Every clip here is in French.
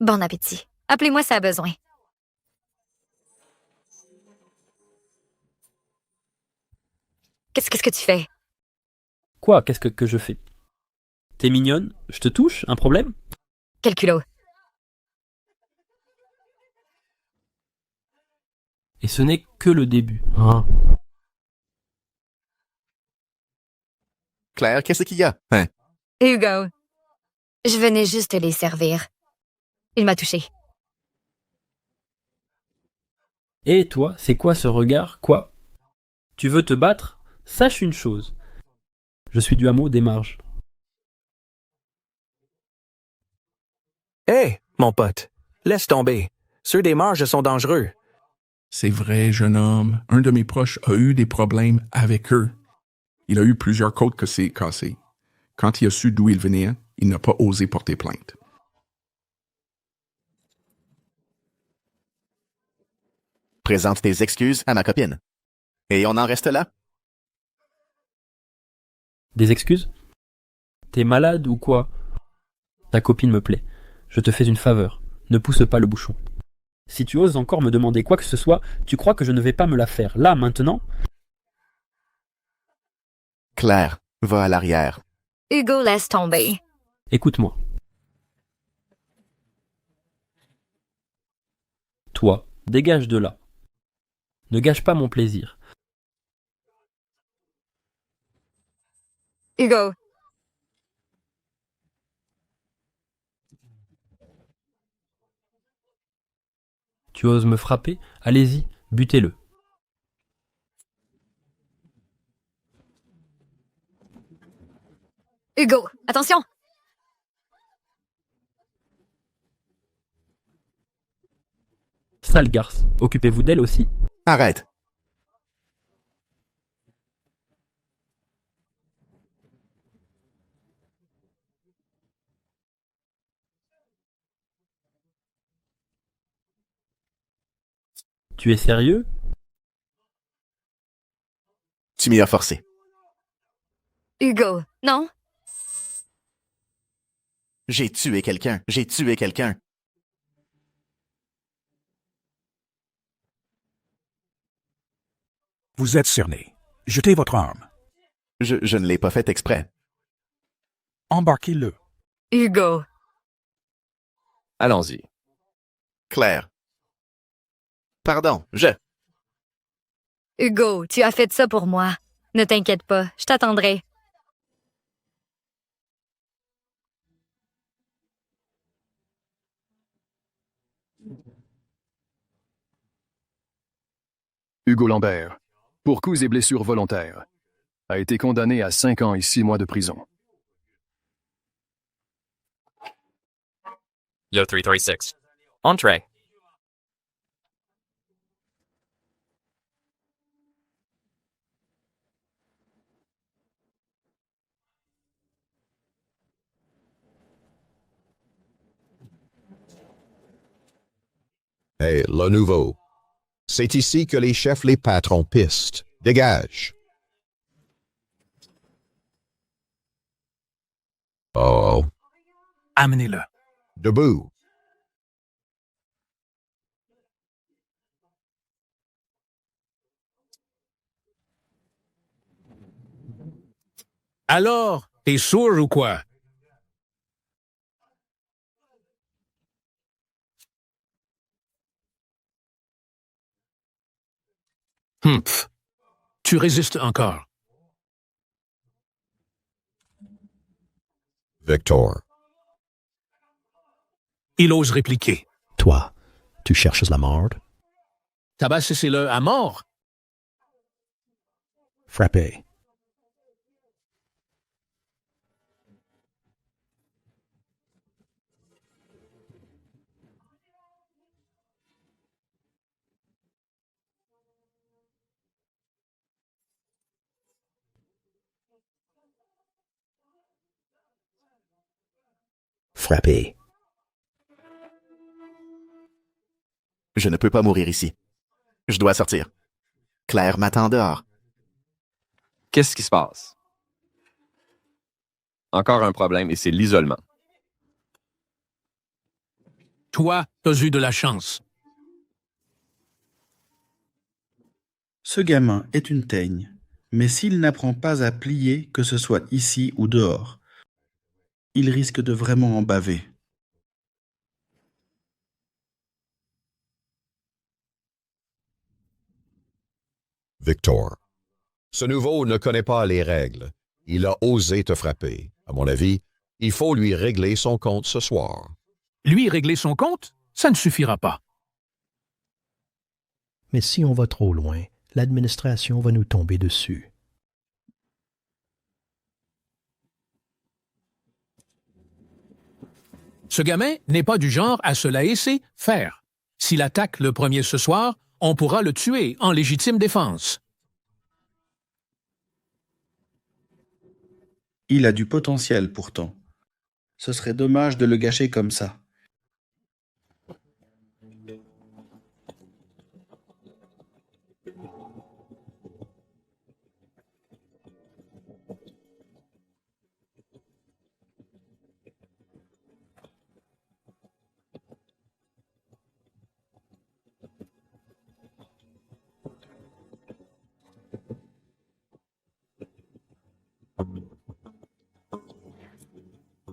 Bon appétit. Appelez-moi si ça a besoin. Qu'est-ce que tu fais? Quoi, qu'est-ce que je fais? T'es mignonne? Je te touche? Un problème? Quel culot. Et ce n'est que le début. Hein. Claire, qu'est-ce qu'il y a? Hein? Hugo. Je venais juste te les servir. Il m'a touché. Et toi, c'est quoi ce regard? Quoi? Tu veux te battre? Sache une chose. Je suis du hameau des marges. Hé, mon pote, laisse tomber. Ceux des marges sont dangereux. C'est vrai, jeune homme. Un de mes proches a eu des problèmes avec eux. Il a eu plusieurs côtes cassées. Quand il a su d'où il venait, il n'a pas osé porter plainte. Présente tes excuses à ma copine. Et on en reste là? Des excuses? T'es malade ou quoi? Ta copine me plaît. Je te fais une faveur. Ne pousse pas le bouchon. Si tu oses encore me demander quoi que ce soit, tu crois que je ne vais pas me la faire. Là, maintenant? Claire, va à l'arrière. Hugo, laisse tomber. Écoute-moi. Toi, dégage de là. Ne gâche pas mon plaisir. Hugo. Tu oses me frapper? Allez-y, butez-le. Hugo, attention! Sale garce, occupez-vous d'elle aussi. Arrête. Tu es sérieux? Tu m'y as forcé. Hugo, non? J'ai tué quelqu'un. Vous êtes cerné. Jetez votre arme. Je ne l'ai pas fait exprès. Embarquez-le. Hugo. Allons-y. Claire. Pardon, Hugo, tu as fait ça pour moi. Ne t'inquiète pas, je t'attendrai. Hugo Lambert, pour coups et blessures volontaires, a été condamné à 5 ans et 6 mois de prison. Yo 336. Entree. Hey, le nouveau. C'est ici que les chefs les patrons pistent. Dégage. Oh. Amenez-le. Debout. Alors, t'es sourd ou quoi? Humph. Tu résistes encore. Victor. Il ose répliquer. Toi, tu cherches la mort? Tabassez-le à mort. Frappez. Frappez. Je ne peux pas mourir ici. Je dois sortir. Claire m'attend dehors. Qu'est-ce qui se passe? Encore un problème et c'est l'isolement. Toi, t'as eu de la chance. Ce gamin est une teigne, mais s'il n'apprend pas à plier, que ce soit ici ou dehors, il risque de vraiment en baver. Victor. Ce nouveau ne connaît pas les règles. Il a osé te frapper. À mon avis, il faut lui régler son compte ce soir. Lui régler son compte, ça ne suffira pas. Mais si on va trop loin, l'administration va nous tomber dessus. Ce gamin n'est pas du genre à se la laisser faire. S'il attaque le premier ce soir, on pourra le tuer en légitime défense. Il a du potentiel pourtant. Ce serait dommage de le gâcher comme ça.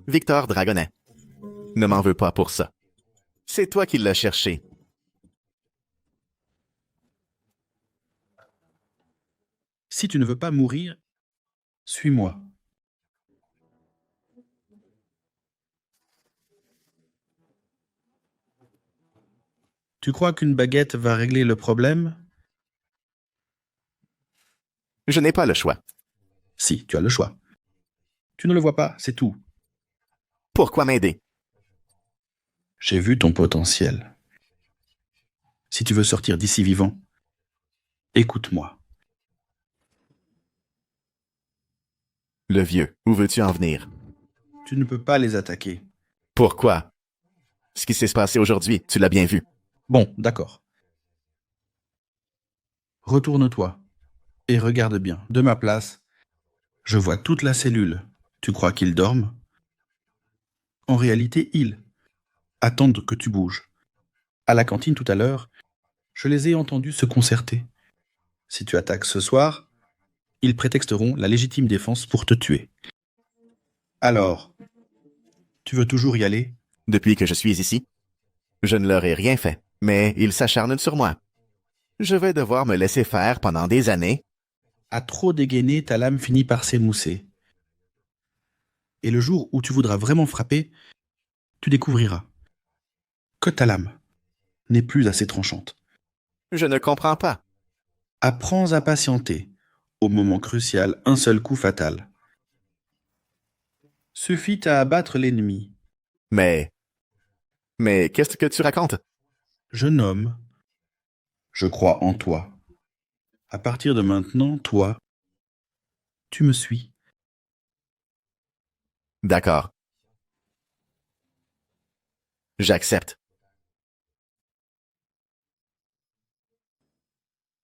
Victor Dragonnet. Ne m'en veux pas pour ça. C'est toi qui l'as cherché. Si tu ne veux pas mourir, suis-moi. Tu crois qu'une baguette va régler le problème? Je n'ai pas le choix. Si, tu as le choix. Tu ne le vois pas, c'est tout. Pourquoi m'aider? J'ai vu ton potentiel. Si tu veux sortir d'ici vivant, écoute-moi. Le vieux, où veux-tu en venir? Tu ne peux pas les attaquer. Pourquoi? Ce qui s'est passé aujourd'hui, tu l'as bien vu. Bon, d'accord. Retourne-toi et regarde bien. De ma place, je vois toute la cellule. Tu crois qu'ils dorment? En réalité, ils attendent que tu bouges. À la cantine tout à l'heure, je les ai entendus se concerter. Si tu attaques ce soir, ils prétexteront la légitime défense pour te tuer. Alors, tu veux toujours y aller? Depuis que je suis ici, je ne leur ai rien fait, mais ils s'acharnent sur moi. Je vais devoir me laisser faire pendant des années. À trop dégainer, ta lame finit par s'émousser. Et le jour où tu voudras vraiment frapper, tu découvriras que ta lame n'est plus assez tranchante. Je ne comprends pas. Apprends à patienter. Au moment crucial, un seul coup fatal. Suffit à abattre l'ennemi. Mais qu'est-ce que tu racontes? Jeune homme, je crois en toi. À partir de maintenant, toi, tu me suis. D'accord. J'accepte.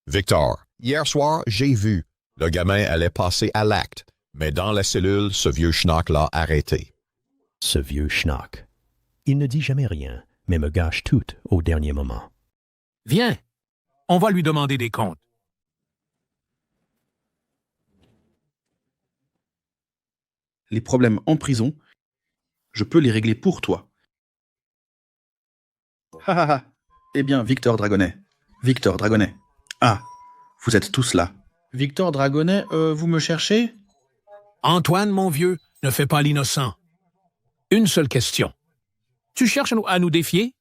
Victor, hier soir, j'ai vu. Le gamin allait passer à l'acte, mais dans la cellule, ce vieux schnock l'a arrêté. Ce vieux schnock. Il ne dit jamais rien, mais me gâche tout au dernier moment. Viens, on va lui demander des comptes. Les problèmes en prison, je peux les régler pour toi. Ha ha ha. Eh bien, Victor Dragonnet. Victor Dragonnet. Ah, vous êtes tous là. Victor Dragonnet, vous me cherchez? Antoine, mon vieux, ne fais pas l'innocent. Une seule question. Tu cherches à nous défier?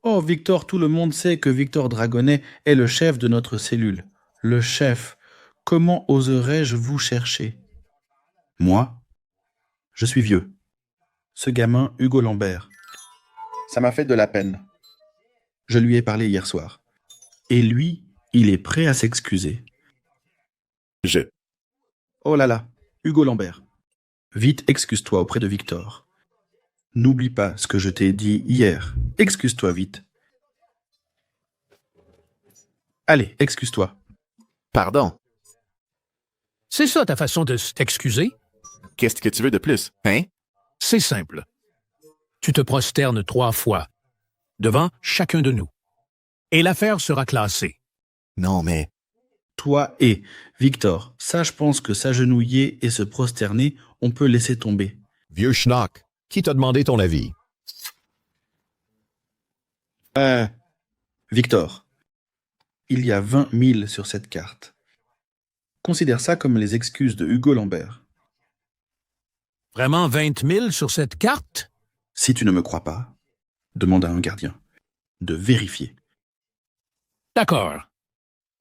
Oh, Victor, tout le monde sait que Victor Dragonnet est le chef de notre cellule. Le chef. Comment oserais-je vous chercher? Moi, je suis vieux. Ce gamin, Hugo Lambert. Ça m'a fait de la peine. Je lui ai parlé hier soir. Et lui, il est prêt à s'excuser. Oh là là, Hugo Lambert. Vite, excuse-toi auprès de Victor. N'oublie pas ce que je t'ai dit hier. Excuse-toi vite. Allez, excuse-toi. Pardon. C'est ça ta façon de t'excuser? Qu'est-ce que tu veux de plus, hein? C'est simple. Tu te prosternes 3 fois. devant chacun de nous. Et l'affaire sera classée. Non, mais... Toi et Victor, ça je pense que s'agenouiller et se prosterner, on peut laisser tomber. Vieux schnock, qui t'a demandé ton avis? Victor, il y a 20 000 sur cette carte. Considère ça comme les excuses de Hugo Lambert. Vraiment 20 000 sur cette carte? Si tu ne me crois pas, demande à un gardien de vérifier. D'accord.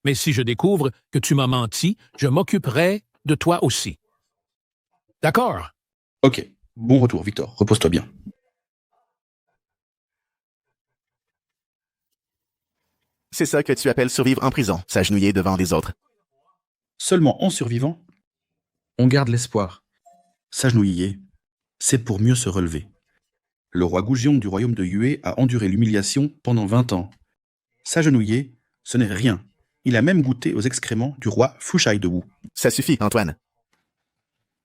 Mais si je découvre que tu m'as menti, je m'occuperai de toi aussi. D'accord? Ok, bon retour, Victor. Repose-toi bien. C'est ça que tu appelles survivre en prison, s'agenouiller devant les autres. Seulement en survivant, on garde l'espoir. S'agenouiller, c'est pour mieux se relever. Le roi Gougion du royaume de Yue a enduré l'humiliation pendant 20 ans. S'agenouiller, ce n'est rien. Il a même goûté aux excréments du roi Fushai de Wu. Ça suffit, Antoine.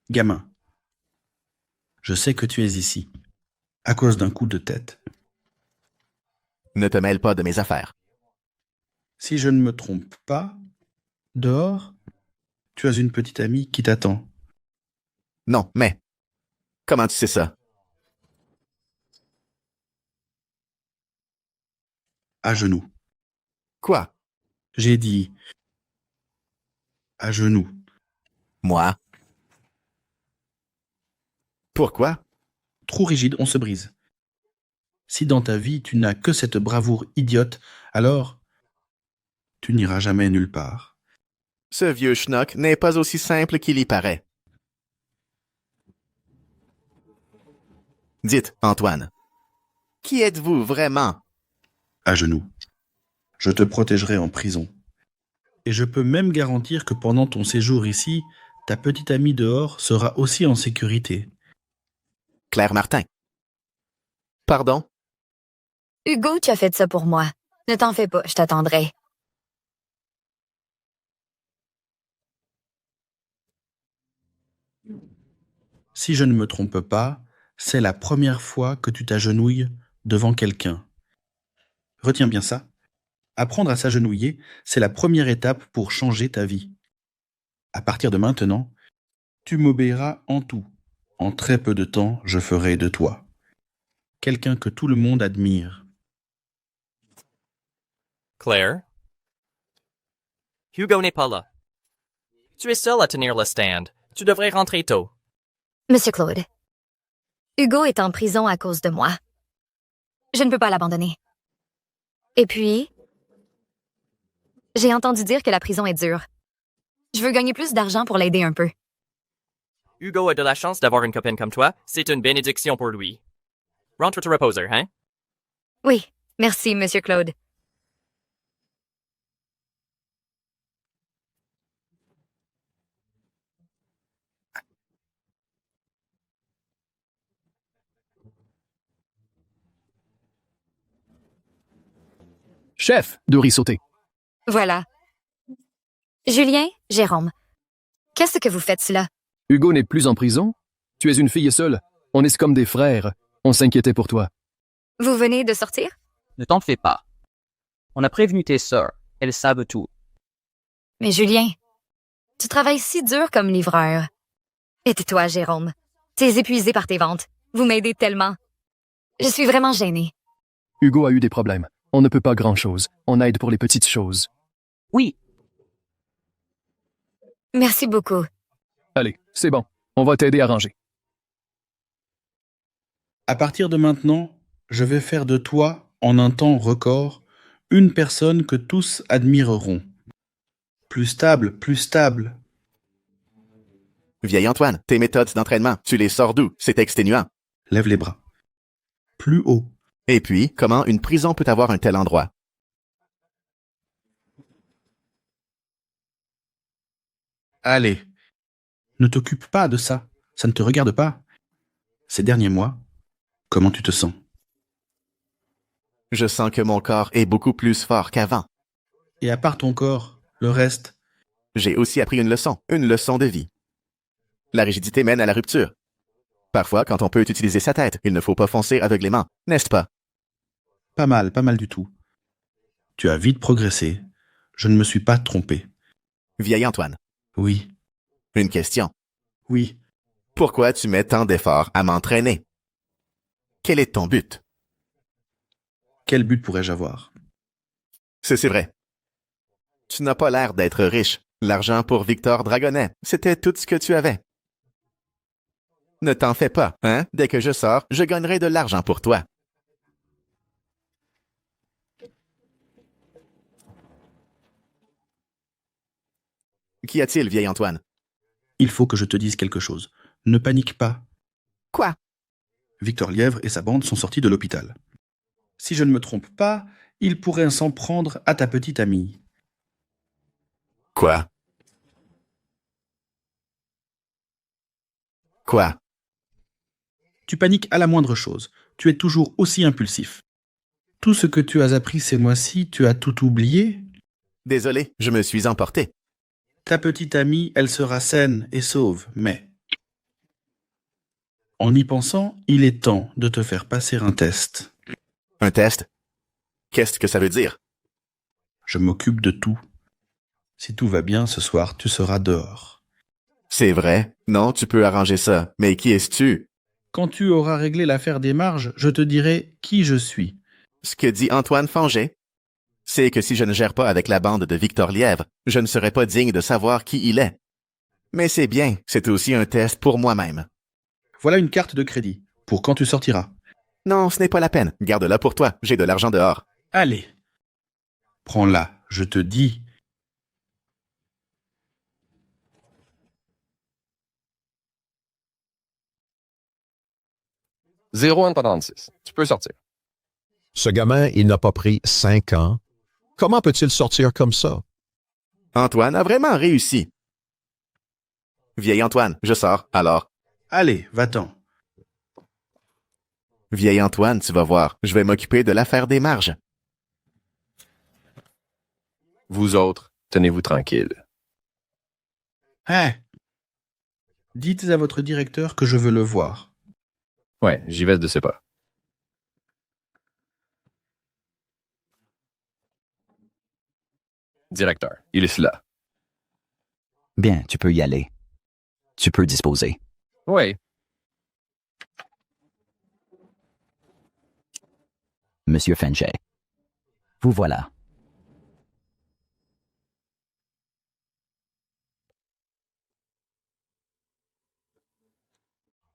Gamin, je sais que tu es ici, à cause d'un coup de tête. Ne te mêle pas de mes affaires. Si je ne me trompe pas, dehors, tu as une petite amie qui t'attend. Non, mais... Comment tu sais ça? À genoux. Quoi? J'ai dit... à genoux. Moi? Pourquoi? Trop rigide, on se brise. Si dans ta vie tu n'as que cette bravoure idiote, alors tu n'iras jamais nulle part. Ce vieux schnock n'est pas aussi simple qu'il y paraît. Dites, Antoine, qui êtes-vous vraiment? À genoux. Je te protégerai en prison. Et je peux même garantir que pendant ton séjour ici, ta petite amie dehors sera aussi en sécurité. Claire Martin. Pardon? Hugo, tu as fait ça pour moi. Ne t'en fais pas, je t'attendrai. Si je ne me trompe pas, c'est la première fois que tu t'agenouilles devant quelqu'un. Retiens bien ça. Apprendre à s'agenouiller, c'est la première étape pour changer ta vie. À partir de maintenant, tu m'obéiras en tout. En très peu de temps, je ferai de toi quelqu'un que tout le monde admire. Claire? Hugo n'est pas là. Tu es seul à tenir le stand. Tu devrais rentrer tôt. Monsieur Claude, Hugo est en prison à cause de moi. Je ne peux pas l'abandonner. Et puis, j'ai entendu dire que la prison est dure. Je veux gagner plus d'argent pour l'aider un peu. Hugo a de la chance d'avoir une copine comme toi. C'est une bénédiction pour lui. Rentre te reposer, hein? Oui, merci, Monsieur Claude. Chef de riz sauté. Voilà. Julien, Jérôme, qu'est-ce que vous faites là? Hugo n'est plus en prison. Tu es une fille seule. On est comme des frères. On s'inquiétait pour toi. Vous venez de sortir? Ne t'en fais pas. On a prévenu tes sœurs. Elles savent tout. Mais Julien, tu travailles si dur comme livreur. Et toi, Jérôme, t'es épuisé par tes ventes. Vous m'aidez tellement. Je suis vraiment gênée. Hugo a eu des problèmes. On ne peut pas grand-chose. On aide pour les petites choses. Oui. Merci beaucoup. Allez, c'est bon. On va t'aider à ranger. À partir de maintenant, je vais faire de toi, en un temps record, une personne que tous admireront. Plus stable, plus stable. Vieil Antoine, tes méthodes d'entraînement, tu les sors d'où? C'est exténuant. Lève les bras. Plus haut. Et puis, comment une prison peut avoir un tel endroit? Allez. Ne t'occupe pas de ça. Ça ne te regarde pas. Ces derniers mois, comment tu te sens? Je sens que mon corps est beaucoup plus fort qu'avant. Et à part ton corps, le reste? J'ai aussi appris une leçon de vie. La rigidité mène à la rupture. Parfois, quand on peut utiliser sa tête, il ne faut pas foncer aveuglément, n'est-ce pas? Pas mal du tout. Tu as vite progressé. Je ne me suis pas trompé. Vieil Antoine, Oui, une question. oui. Pourquoi tu mets tant d'efforts à m'entraîner? Quel est ton but? Quel but pourrais-je avoir? C'est vrai. Tu n'as pas l'air d'être riche. L'argent pour Victor Dragonnet, c'était tout ce que tu avais. Ne t'en fais pas, hein? Dès que je sors, je gagnerai de l'argent pour toi. Qu'y a-t-il, vieil Antoine? Il faut que je te dise quelque chose. Ne panique pas. Quoi? Victor Lièvre et sa bande sont sortis de l'hôpital. Si je ne me trompe pas, ils pourraient s'en prendre à ta petite amie. Quoi? Quoi? Tu paniques à la moindre chose. Tu es toujours aussi impulsif. Tout ce que tu as appris ces mois-ci, tu as tout oublié? Désolé, je me suis emporté. Ta petite amie, elle sera saine et sauve, mais... En y pensant, il est temps de te faire passer un test. Un test? Qu'est-ce que ça veut dire? Je m'occupe de tout. Si tout va bien ce soir, tu seras dehors. C'est vrai? Non, tu peux arranger ça. Mais qui es-tu? Quand tu auras réglé l'affaire des marges, je te dirai qui je suis. Ce que dit Antoine Fanget, c'est que si je ne gère pas avec la bande de Victor Lièvre, je ne serai pas digne de savoir qui il est. Mais c'est bien, c'est aussi un test pour moi-même. Voilà une carte de crédit, pour quand tu sortiras. Non, ce n'est pas la peine. Garde-la pour toi, j'ai de l'argent dehors. Allez. Prends-la, je te dis. Tu peux sortir. Ce gamin, il n'a pas pris 5 ans. Comment peut-il sortir comme ça? Antoine a vraiment réussi. Vieil Antoine, je sors, alors. Allez, va-t'en. Vieil Antoine, tu vas voir, je vais m'occuper de l'affaire des marges. Vous autres, tenez-vous tranquille. Hein? Dites à votre directeur que je veux le voir. Ouais, j'y vais de ses pas. Directeur, il est là. Bien, tu peux y aller. Tu peux disposer. Oui. Monsieur Fanget. Vous voilà.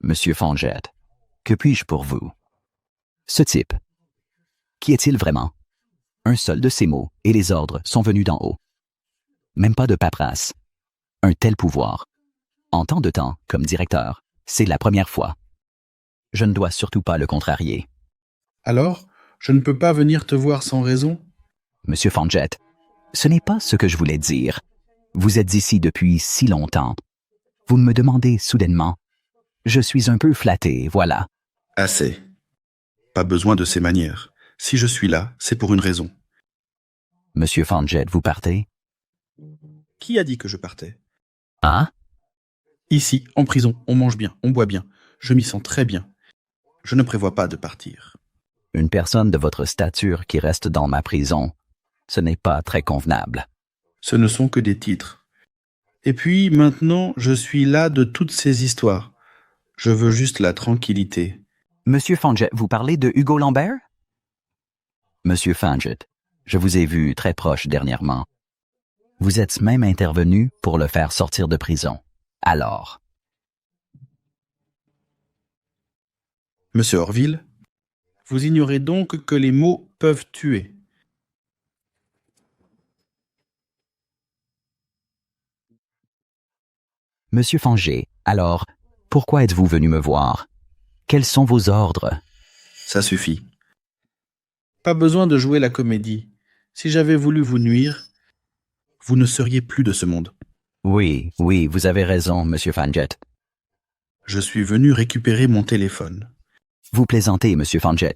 Monsieur Fanget, que puis-je pour vous? Ce type, qui est-il vraiment? Un seul de ces mots et les ordres sont venus d'en haut. Même pas de paperasse. Un tel pouvoir. En tant de temps, comme directeur, c'est la première fois. Je ne dois surtout pas le contrarier. Alors, je ne peux pas venir te voir sans raison? Monsieur Fanget, ce n'est pas ce que je voulais dire. Vous êtes ici depuis si longtemps. Vous me demandez soudainement. Je suis un peu flatté, voilà. Assez. Pas besoin de ces manières. Si je suis là, c'est pour une raison. Monsieur Fanget, vous partez? Qui a dit que je partais? Ah? Ici, en prison, on mange bien, on boit bien. Je m'y sens très bien. Je ne prévois pas de partir. Une personne de votre stature qui reste dans ma prison, ce n'est pas très convenable. Ce ne sont que des titres. Et puis, maintenant, je suis là de toutes ces histoires. Je veux juste la tranquillité. Monsieur Fanget, vous parlez de Hugo Lambert? Monsieur Fanget, je vous ai vu très proche dernièrement. Vous êtes même intervenu pour le faire sortir de prison. Alors? Monsieur Orville, vous ignorez donc que les mots peuvent tuer. Monsieur Fanget, alors, pourquoi êtes-vous venu me voir? Quels sont vos ordres? Ça suffit. Pas besoin de jouer la comédie. Si j'avais voulu vous nuire, vous ne seriez plus de ce monde. Oui, vous avez raison, Monsieur Fanget. Je suis venu récupérer mon téléphone. Vous plaisantez, Monsieur Fanget.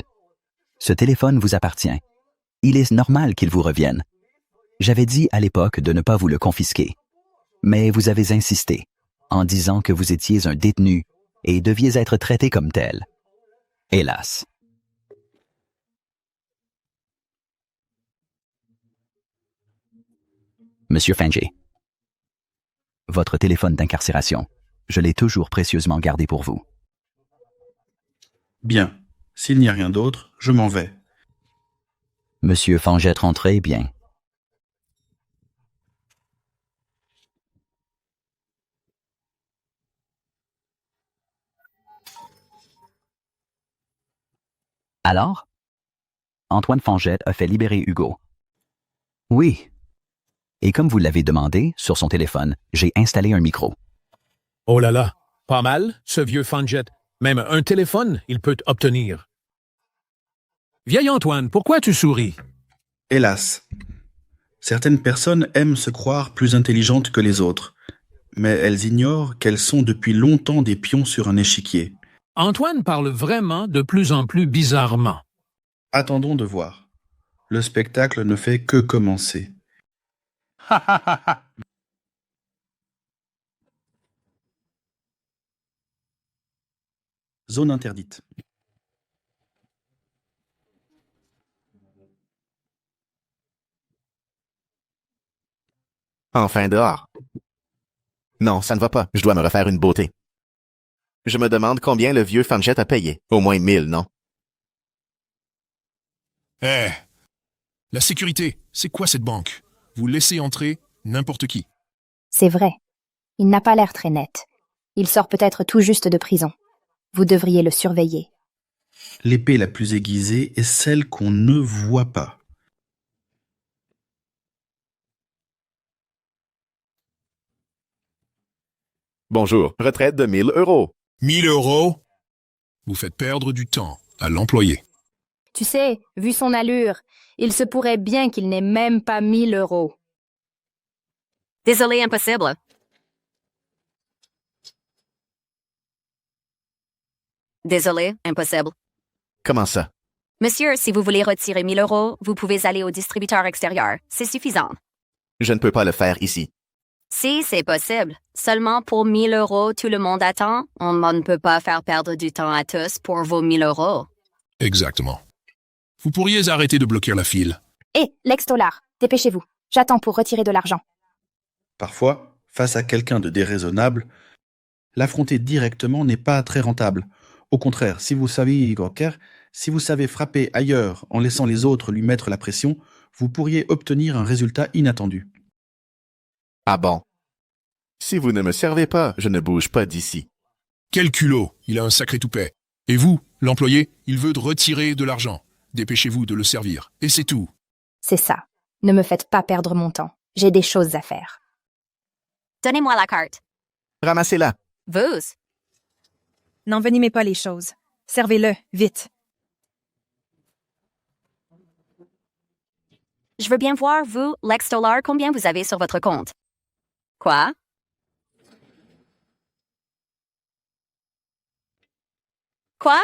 Ce téléphone vous appartient. Il est normal qu'il vous revienne. J'avais dit à l'époque de ne pas vous le confisquer. Mais vous avez insisté, en disant que vous étiez un détenu et deviez être traité comme tel. Hélas. Monsieur Fanget. Votre téléphone d'incarcération. Je l'ai toujours précieusement gardé pour vous. Bien. S'il n'y a rien d'autre, je m'en vais. Monsieur Fanget rentrez bien. Alors? Antoine Fanget a fait libérer Hugo. Oui. Et comme vous l'avez demandé, sur son téléphone, j'ai installé un micro. Oh là là, pas mal, ce vieux Fanget. Même un téléphone, il peut obtenir. Vieil Antoine, pourquoi tu souris? Hélas. Certaines personnes aiment se croire plus intelligentes que les autres, mais elles ignorent qu'elles sont depuis longtemps des pions sur un échiquier. Antoine parle vraiment de plus en plus bizarrement. Attendons de voir. Le spectacle ne fait que commencer. Zone interdite. Enfin dehors. Non, ça ne va pas. Je dois me refaire une beauté. Je me demande combien le vieux Fanget a payé. Au moins 1000, non? Eh, la sécurité, c'est quoi cette banque? Vous laissez entrer n'importe qui. C'est vrai. Il n'a pas l'air très net. Il sort peut-être tout juste de prison. Vous devriez le surveiller. L'épée la plus aiguisée est celle qu'on ne voit pas. Bonjour, retraite de 1000 euros. 1000 euros? Vous faites perdre du temps à l'employé. Tu sais, vu son allure, il se pourrait bien qu'il n'ait même pas 1000 euros. Désolé, impossible. Désolé, impossible. Comment ça? Monsieur, si vous voulez retirer 1000 euros, vous pouvez aller au distributeur extérieur. C'est suffisant. Je ne peux pas le faire ici. Si, c'est possible. Seulement pour 1000 euros, tout le monde attend. On ne peut pas faire perdre du temps à tous pour vos 1000 euros. Exactement. Vous pourriez arrêter de bloquer la file. Hé, l'ex-dollar, dépêchez-vous. J'attends pour retirer de l'argent. Parfois, face à quelqu'un de déraisonnable, l'affronter directement n'est pas très rentable. Au contraire, si vous savez frapper ailleurs en laissant les autres lui mettre la pression, vous pourriez obtenir un résultat inattendu. Ah bon? Si vous ne me servez pas, je ne bouge pas d'ici. Quel culot, il a un sacré toupet. Et vous, l'employé, il veut retirer de l'argent. Dépêchez-vous de le servir. Et c'est tout. C'est ça. Ne me faites pas perdre mon temps. J'ai des choses à faire. Donnez-moi la carte. Ramassez-la. Vous? N'envenimez pas les choses. Servez-le, vite. Je veux bien voir, vous, l'ex-dollar, combien vous avez sur votre compte. Quoi? Quoi?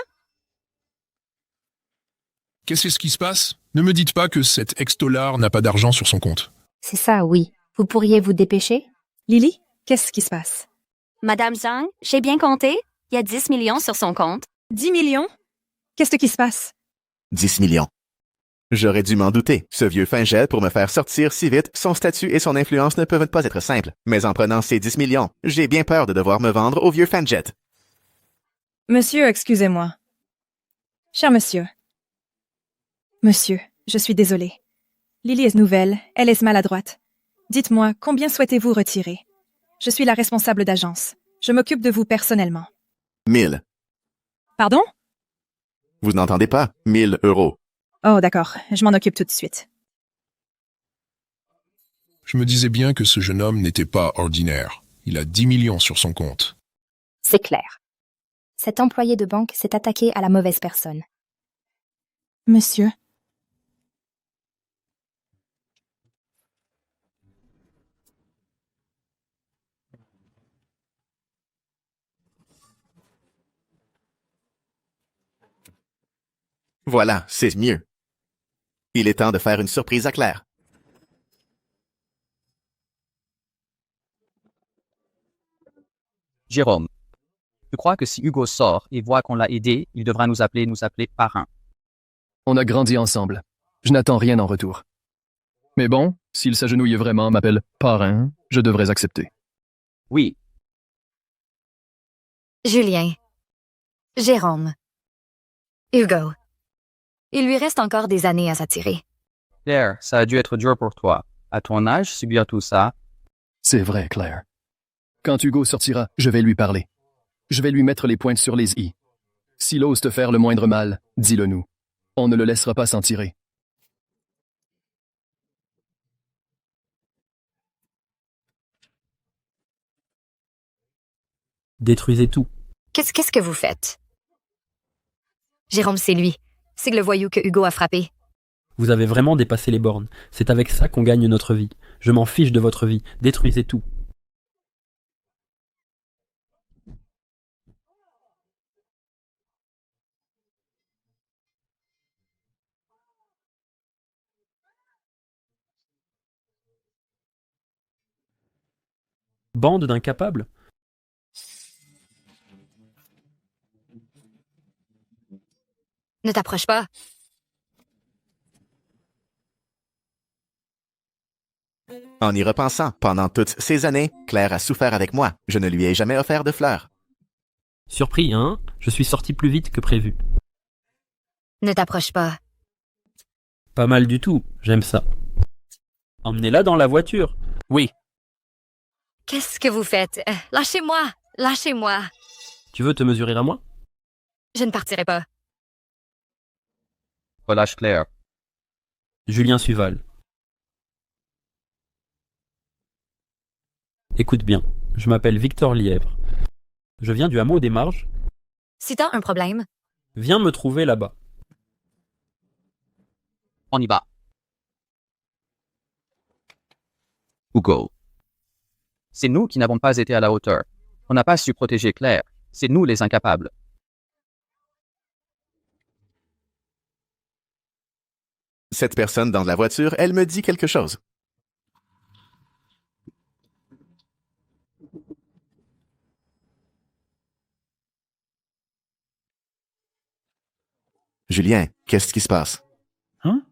Qu'est-ce qui se passe? Ne me dites pas que cet ex-dollar n'a pas d'argent sur son compte. C'est ça, oui. Vous pourriez vous dépêcher? Lily, qu'est-ce qui se passe? Madame Zhang, j'ai bien compté. Il y a 10 millions sur son compte. 10 millions? Qu'est-ce qui se passe? 10 millions. J'aurais dû m'en douter. Ce vieux Fanget, pour me faire sortir si vite, son statut et son influence ne peuvent pas être simples. Mais en prenant ces 10 millions, j'ai bien peur de devoir me vendre au vieux Fanget. Monsieur, excusez-moi. Cher monsieur. Monsieur, je suis désolée. Lily est nouvelle, elle est maladroite. Dites-moi, combien souhaitez-vous retirer? Je suis la responsable d'agence. Je m'occupe de vous personnellement. 1000. Pardon? Vous n'entendez pas? 1000 euros. Oh, d'accord. Je m'en occupe tout de suite. Je me disais bien que ce jeune homme n'était pas ordinaire. Il a 10 millions sur son compte. C'est clair. Cet employé de banque s'est attaqué à la mauvaise personne. Monsieur. Voilà, c'est mieux. Il est temps de faire une surprise à Claire. Jérôme, je crois que si Hugo sort et voit qu'on l'a aidé, il devra nous appeler parrain. On a grandi ensemble. Je n'attends rien en retour. Mais bon, S'il s'agenouille vraiment, m'appelle parrain, je devrais accepter. Oui. Julien. Jérôme. Hugo. Il lui reste encore des années à s'attirer. Claire, ça a dû être dur pour toi. À ton âge, subir tout ça. C'est vrai, Claire. Quand Hugo sortira, je vais lui parler. Je vais lui mettre les pointes sur les i. S'il ose te faire le moindre mal, dis-le nous. On ne le laissera pas s'en tirer. Détruisez tout. Qu'est-ce que vous faites? Jérôme, c'est lui. C'est le voyou que Hugo a frappé. Vous avez vraiment dépassé les bornes. C'est avec ça qu'on gagne notre vie. Je m'en fiche de votre vie. Détruisez tout. Bande d'incapables? Ne t'approche pas. En y repensant, pendant toutes ces années, Claire a souffert avec moi. Je ne lui ai jamais offert de fleurs. Surpris, hein? Je suis sorti plus vite que prévu. Ne t'approche pas. Pas mal du tout, j'aime ça. Emmenez-la dans la voiture. Oui. Qu'est-ce que vous faites? Lâchez-moi! Lâchez-moi! Tu veux te mesurer à moi? Je ne partirai pas. Relâche Claire. Julien Suval. Écoute bien, je m'appelle Victor Lièvre. Je viens du hameau des Marges. Si t'as un problème, Viens me trouver là-bas. On y va. Hugo. C'est nous qui n'avons pas été à la hauteur. On n'a pas su protéger Claire. C'est nous les incapables. Cette personne dans la voiture, elle me dit quelque chose. Julien, qu'est-ce qui se passe? Hein?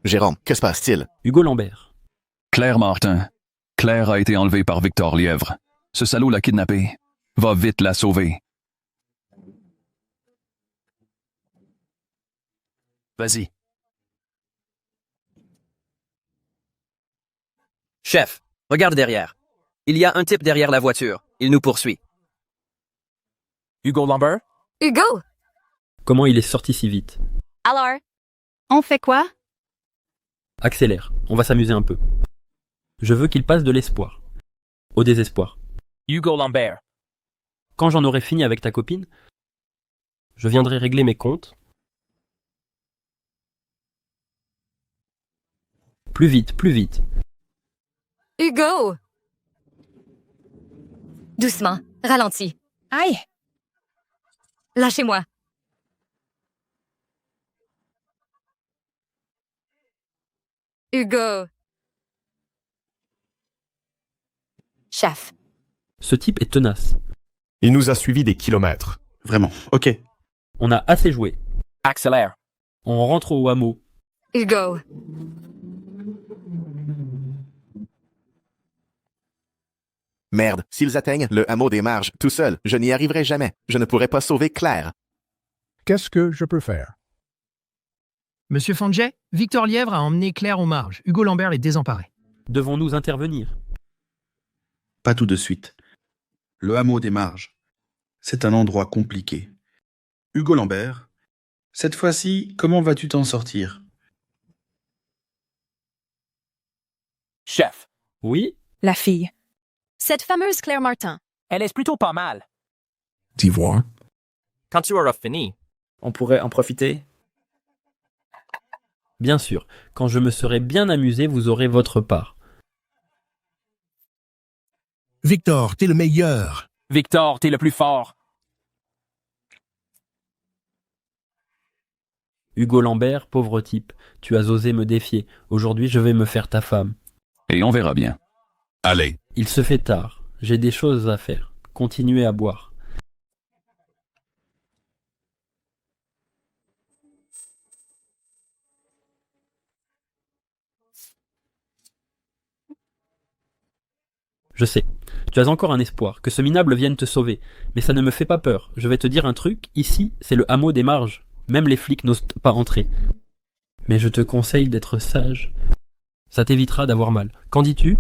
Jérôme, que se passe-t-il? Hugo Lambert. Claire Martin. Claire a été enlevée par Victor Lièvre. Ce salaud l'a kidnappée. Va vite la sauver. Vas-y. Chef, regarde derrière. Il y a un type derrière la voiture. Il nous poursuit. Hugo Lambert? Hugo! Comment il est sorti si vite? Alors, on fait quoi? Accélère, on va s'amuser un peu. Je veux qu'il passe de l'espoir au désespoir. Hugo Lambert. Quand j'en aurai fini avec ta copine, je viendrai régler mes comptes. Plus vite, plus vite. Hugo! Doucement, ralentis. Aïe! Lâchez-moi. Hugo. Chef. Ce type est tenace. Il nous a suivis des kilomètres. Vraiment, ok. On a assez joué. Accélère. On rentre au hameau. Hugo. Merde, s'ils atteignent le hameau des Marges tout seul, je n'y arriverai jamais. Je ne pourrai pas sauver Claire. Qu'est-ce que je peux faire? Monsieur Fanget, Victor Lièvre a emmené Claire aux Marges. Hugo Lambert les désemparé. Devons-nous intervenir? Pas tout de suite. Le hameau des Marges. C'est un endroit compliqué. Hugo Lambert, cette fois-ci, comment vas-tu t'en sortir? Chef. Oui? La fille. Cette fameuse Claire Martin. Elle est plutôt pas mal. D'ivoire. Quand tu auras fini, On pourrait en profiter. Bien sûr, quand je me serai bien amusé, vous aurez votre part. Victor, t'es le meilleur. Victor, t'es le plus fort. Hugo Lambert, pauvre type, tu as osé me défier. Aujourd'hui, je vais me faire ta femme. Et on verra bien. Allez. Il se fait tard. J'ai des choses à faire. Continuez à boire. Je sais. Tu as encore un espoir, que ce minable vienne te sauver. Mais ça ne me fait pas peur. Je vais te dire un truc, ici, c'est le hameau des marges. Même les flics n'osent pas entrer. Mais je te conseille d'être sage. Ça t'évitera d'avoir mal. Qu'en dis-tu?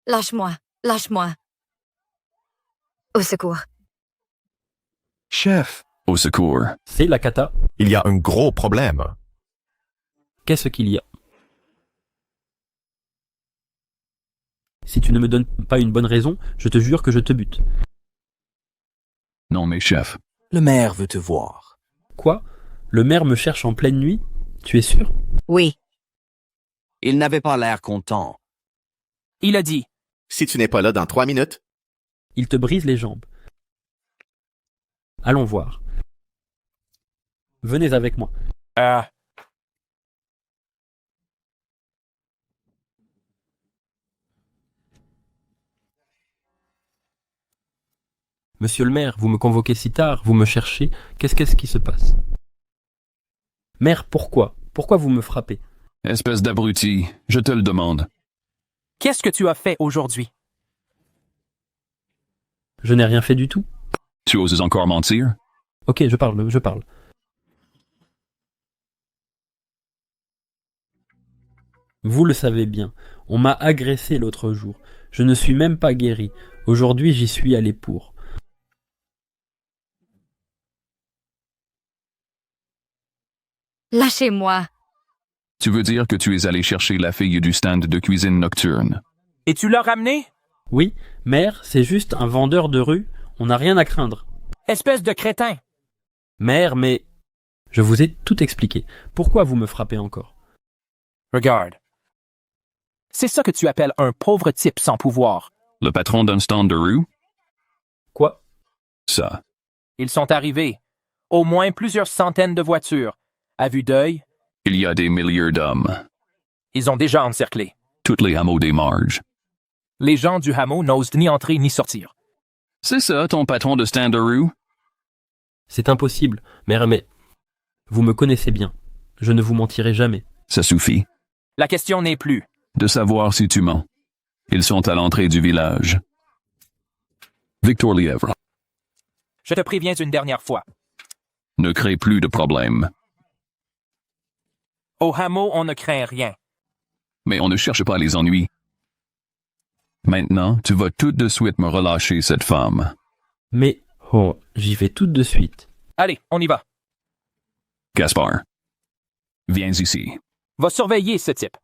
Lâche-moi, lâche-moi. Au secours. Chef. Au secours. C'est la cata. Il y a un gros problème. Qu'est-ce qu'il y a? Si tu ne me donnes pas une bonne raison, je te jure que je te bute. Non mais chef. Le maire veut te voir. Quoi? Le maire me cherche en pleine nuit? Tu es sûr? Oui. Il n'avait pas l'air content. Il a dit. Si tu n'es pas là dans 3 minutes. Il te brise les jambes. Allons voir. Venez avec moi. Monsieur le maire, vous me convoquez si tard, vous me cherchez, qu'est-ce qui se passe? Maire, pourquoi? Pourquoi vous me frappez? Espèce d'abruti, je te le demande. Qu'est-ce que tu as fait aujourd'hui? Je n'ai rien fait du tout. Tu oses encore mentir? Ok, je parle. Vous le savez bien, on m'a agressé l'autre jour. Je ne suis même pas guéri. Aujourd'hui, j'y suis allé pour. Lâchez-moi. Tu veux dire que tu es allé chercher la fille du stand de cuisine nocturne? Et tu l'as ramenée? Oui, maire, c'est juste un vendeur de rue. On n'a rien à craindre. Espèce de crétin. Maire, mais... Je vous ai tout expliqué. Pourquoi vous me frappez encore? Regarde. C'est ça que tu appelles un pauvre type sans pouvoir. Le patron d'un stand de rue? Quoi? Ça. Ils sont arrivés. Au moins plusieurs centaines de voitures. À vue d'œil. Il y a des milliers d'hommes. Ils ont déjà encerclé. Toutes les hameaux des marges. Les gens du hameau n'osent ni entrer ni sortir. C'est ça, ton patron de stand de rue? C'est impossible, maire, mais... Vous me connaissez bien. Je ne vous mentirai jamais. Ça suffit. La question n'est plus de savoir si tu mens. Ils sont à l'entrée du village. Victor Lièvre. Je te préviens une dernière fois. Ne crée plus de problèmes. Au hameau, on ne craint rien. Mais on ne cherche pas les ennuis. Maintenant, tu vas tout de suite me relâcher cette femme. Mais, oh, j'y vais tout de suite. Allez, on y va. Gaspard, viens ici. Va surveiller ce type.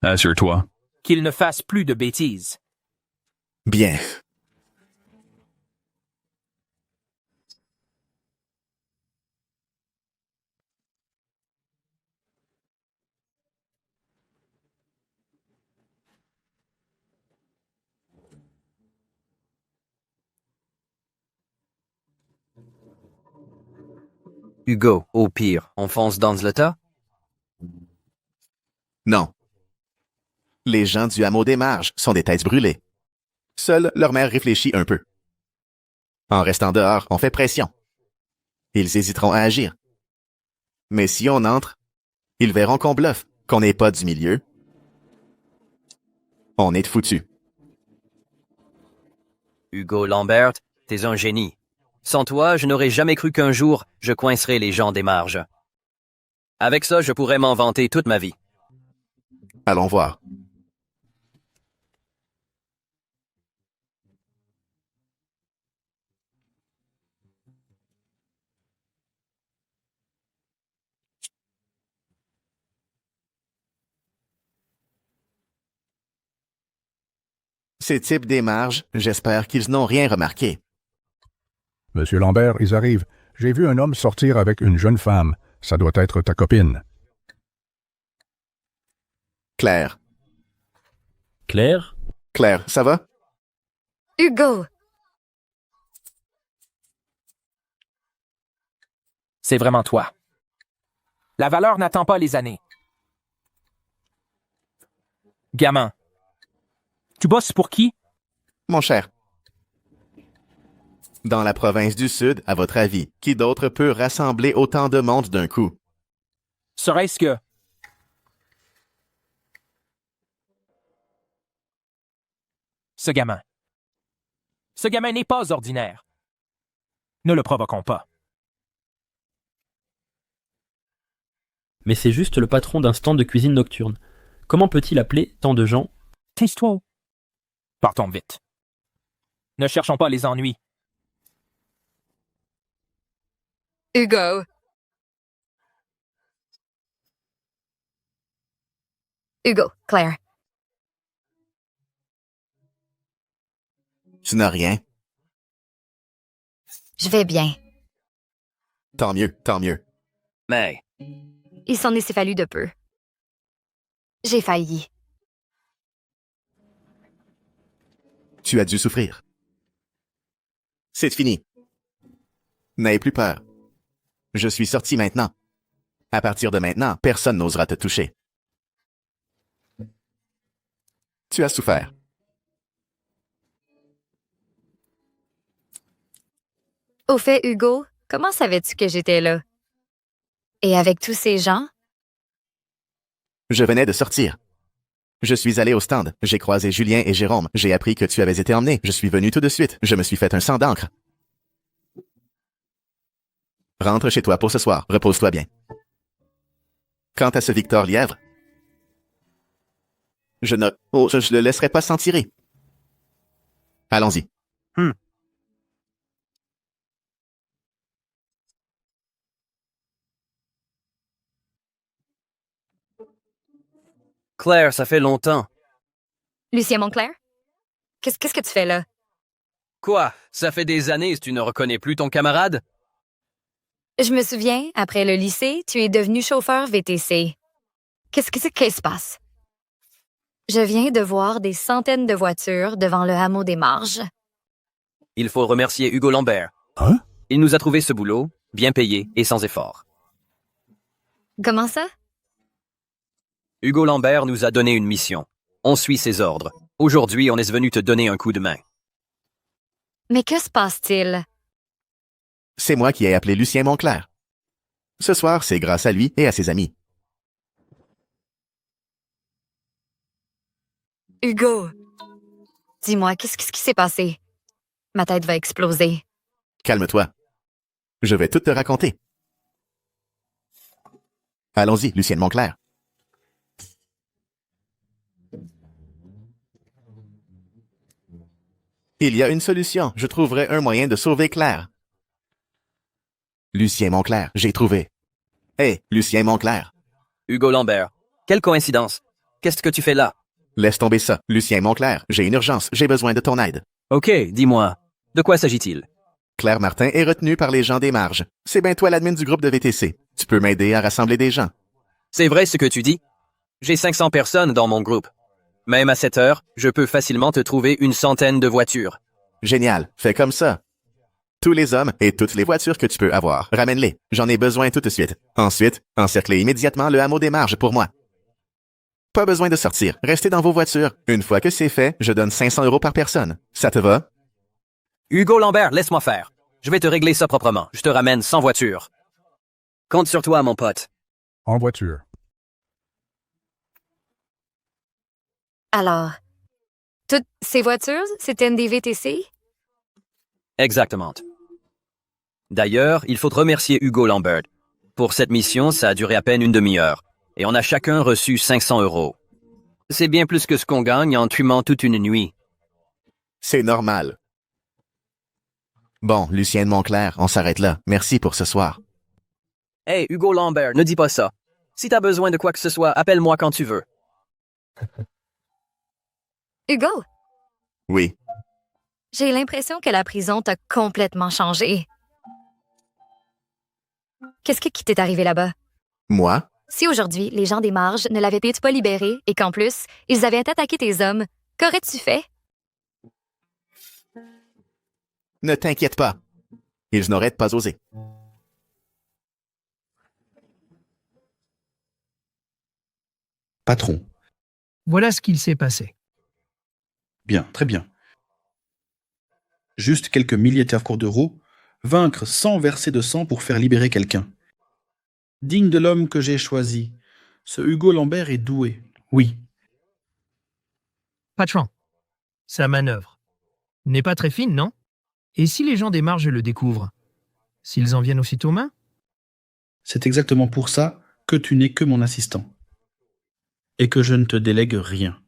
Assure-toi. Qu'il ne fasse plus de bêtises. Bien. Hugo, au pire, on fonce dans le tas? Non. Les gens du hameau des marges sont des têtes brûlées. Seule leur mère réfléchit un peu. En restant dehors, on fait pression. Ils hésiteront à agir. Mais si on entre, ils verront qu'on bluffe, qu'on n'est pas du milieu. On est foutus. Hugo Lambert, t'es un génie. Sans toi, je n'aurais jamais cru qu'un jour, je coincerais les gens des marges. Avec ça, je pourrais m'en vanter toute ma vie. Allons voir. Ces types des marges, j'espère qu'ils n'ont rien remarqué. Monsieur Lambert, ils arrivent. J'ai vu un homme sortir avec une jeune femme. Ça doit être ta copine. Claire. Claire? Claire, ça va? Hugo! C'est vraiment toi. La valeur n'attend pas les années. Gamin. Tu bosses pour qui? Mon cher. Dans la province du Sud, à votre avis, qui d'autre peut rassembler autant de monde d'un coup? Serait-ce que... Ce gamin. Ce gamin n'est pas ordinaire. Ne le provoquons pas. Mais c'est juste le patron d'un stand de cuisine nocturne. Comment peut-il appeler tant de gens? Tais-toi. Partons vite. Ne cherchons pas les ennuis. Hugo. Hugo, Claire. Tu n'as rien. Je vais bien. Tant mieux, tant mieux. Mais, Il s'en est fallu de peu. J'ai failli. Tu as dû souffrir. C'est fini. N'aie plus peur. Je suis sorti maintenant. À partir de maintenant, personne n'osera te toucher. Tu as souffert. Au fait, Hugo, comment savais-tu que j'étais là? Et avec tous ces gens? Je venais de sortir. Je suis allé au stand. J'ai croisé Julien et Jérôme. J'ai appris que tu avais été emmené. Je suis venu tout de suite. Je me suis fait un sang d'encre. Rentre chez toi pour ce soir. Repose-toi bien. Quant à ce Victor Lièvre, je le laisserai pas s'en tirer. Allons-y. Claire, ça fait longtemps. Lucien Montclair? Qu'est-ce que tu fais là? Quoi? Ça fait des années tu ne reconnais plus ton camarade? Je me souviens, après le lycée, tu es devenu chauffeur VTC. Qu'est-ce qui se passe? Je viens de voir des centaines de voitures devant le hameau des Marges. Il faut remercier Hugo Lambert. Hein? Il nous a trouvé ce boulot, bien payé et sans effort. Comment ça? Hugo Lambert nous a donné une mission. On suit ses ordres. Aujourd'hui, on est venu te donner un coup de main. Mais que se passe-t-il? C'est moi qui ai appelé Lucien Montclair. Ce soir, c'est grâce à lui et à ses amis. Hugo! Dis-moi, qu'est-ce qui s'est passé? Ma tête va exploser. Calme-toi. Je vais tout te raconter. Allons-y, Lucien Montclair. Il y a une solution. Je trouverai un moyen de sauver Claire. Lucien Montclair, j'ai trouvé. Hé, Lucien Montclair. Hugo Lambert. Quelle coïncidence. Qu'est-ce que tu fais là? Laisse tomber ça. Lucien Montclair, j'ai une urgence. J'ai besoin de ton aide. Ok, dis-moi. De quoi s'agit-il? Claire Martin est retenue par les gens des Marges. C'est bien toi l'admin du groupe de VTC. Tu peux m'aider à rassembler des gens. C'est vrai ce que tu dis? J'ai 500 personnes dans mon groupe. Même à cette heure, je peux facilement te trouver une centaine de voitures. Génial. Fais comme ça. Tous les hommes et toutes les voitures que tu peux avoir, ramène-les. J'en ai besoin tout de suite. Ensuite, encerclez immédiatement le hameau des Marges pour moi. Pas besoin de sortir. Restez dans vos voitures. Une fois que c'est fait, je donne 500 € par personne. Ça te va? Hugo Lambert, laisse-moi faire. Je vais te régler ça proprement. Je te ramène sans voiture. Compte sur toi, mon pote. En voiture. Alors, toutes ces voitures, c'était des VTC? Exactement. D'ailleurs, il faut remercier Hugo Lambert. Pour cette mission, ça a duré à peine une demi-heure. Et on a chacun reçu 500 €. C'est bien plus que ce qu'on gagne en tuant toute une nuit. C'est normal. Bon, Lucien de Montclair, on s'arrête là. Merci pour ce soir. Hey, Hugo Lambert, ne dis pas ça. Si t'as besoin de quoi que ce soit, appelle-moi quand tu veux. Hugo, Oui. j'ai l'impression que la prison t'a complètement changé. Qu'est-ce qui t'est arrivé là-bas? Moi? Si aujourd'hui, les gens des Marges ne l'avaient peut-être pas libéré et qu'en plus, ils avaient attaqué tes hommes, qu'aurais-tu fait? Ne t'inquiète pas. Ils n'auraient pas osé. Patron. Voilà ce qu'il s'est passé. Bien, très bien. Juste quelques milliards d'euros, vaincre sans verser de sang pour faire libérer quelqu'un. Digne de l'homme que j'ai choisi. Ce Hugo Lambert est doué, oui. Patron, sa manœuvre. N'est pas très fine, non? Et si les gens des marges le découvrent? S'ils en viennent aussitôt main? C'est exactement pour ça que tu n'es que mon assistant. Et que je ne te délègue rien.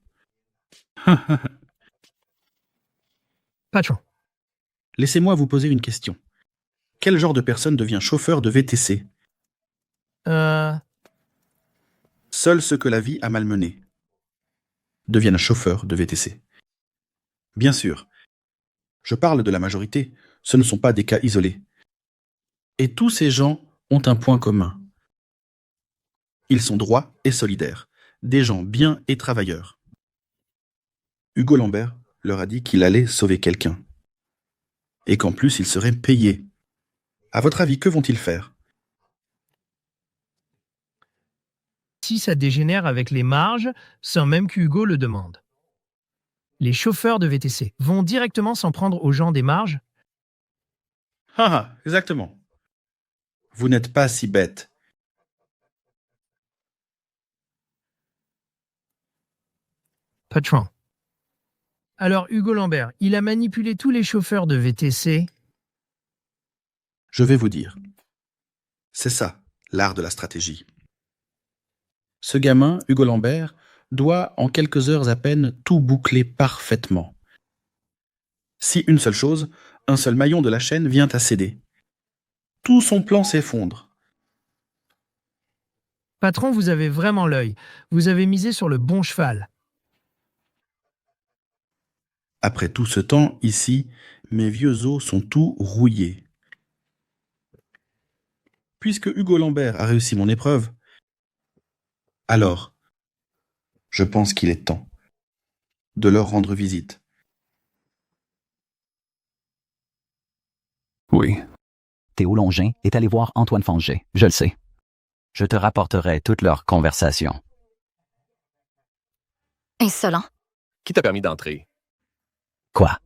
Patron. Laissez-moi vous poser une question. Quel genre de personne devient chauffeur de VTC? Seuls ceux que la vie a malmenés deviennent chauffeurs de VTC. Bien sûr, je parle de la majorité, ce ne sont pas des cas isolés. Et tous ces gens ont un point commun. Ils sont droits et solidaires, des gens bien et travailleurs. Hugo Lambert leur a dit qu'il allait sauver quelqu'un. Et qu'en plus il serait payé. À votre avis, que vont-ils faire? Si ça dégénère avec les marges, sans même qu'Hugo le demande. Les chauffeurs de VTC vont directement s'en prendre aux gens des marges? Ah, exactement. Vous n'êtes pas si bête. Patron. Alors Hugo Lambert, il a manipulé tous les chauffeurs de VTC? Je vais vous dire. C'est ça, l'art de la stratégie. Ce gamin, Hugo Lambert, doit, en quelques heures à peine, tout boucler parfaitement. Si une seule chose, un seul maillon de la chaîne vient à céder, tout son plan s'effondre. Patron, vous avez vraiment l'œil. Vous avez misé sur le bon cheval. Après tout ce temps, ici, mes vieux os sont tout rouillés. Puisque Hugo Lambert a réussi mon épreuve, alors, je pense qu'il est temps de leur rendre visite. Oui. Théo Longin est allé voir Antoine Fanget, je le sais. Je te rapporterai toute leur conversation. Insolent. Qui t'a permis d'entrer? Quoi?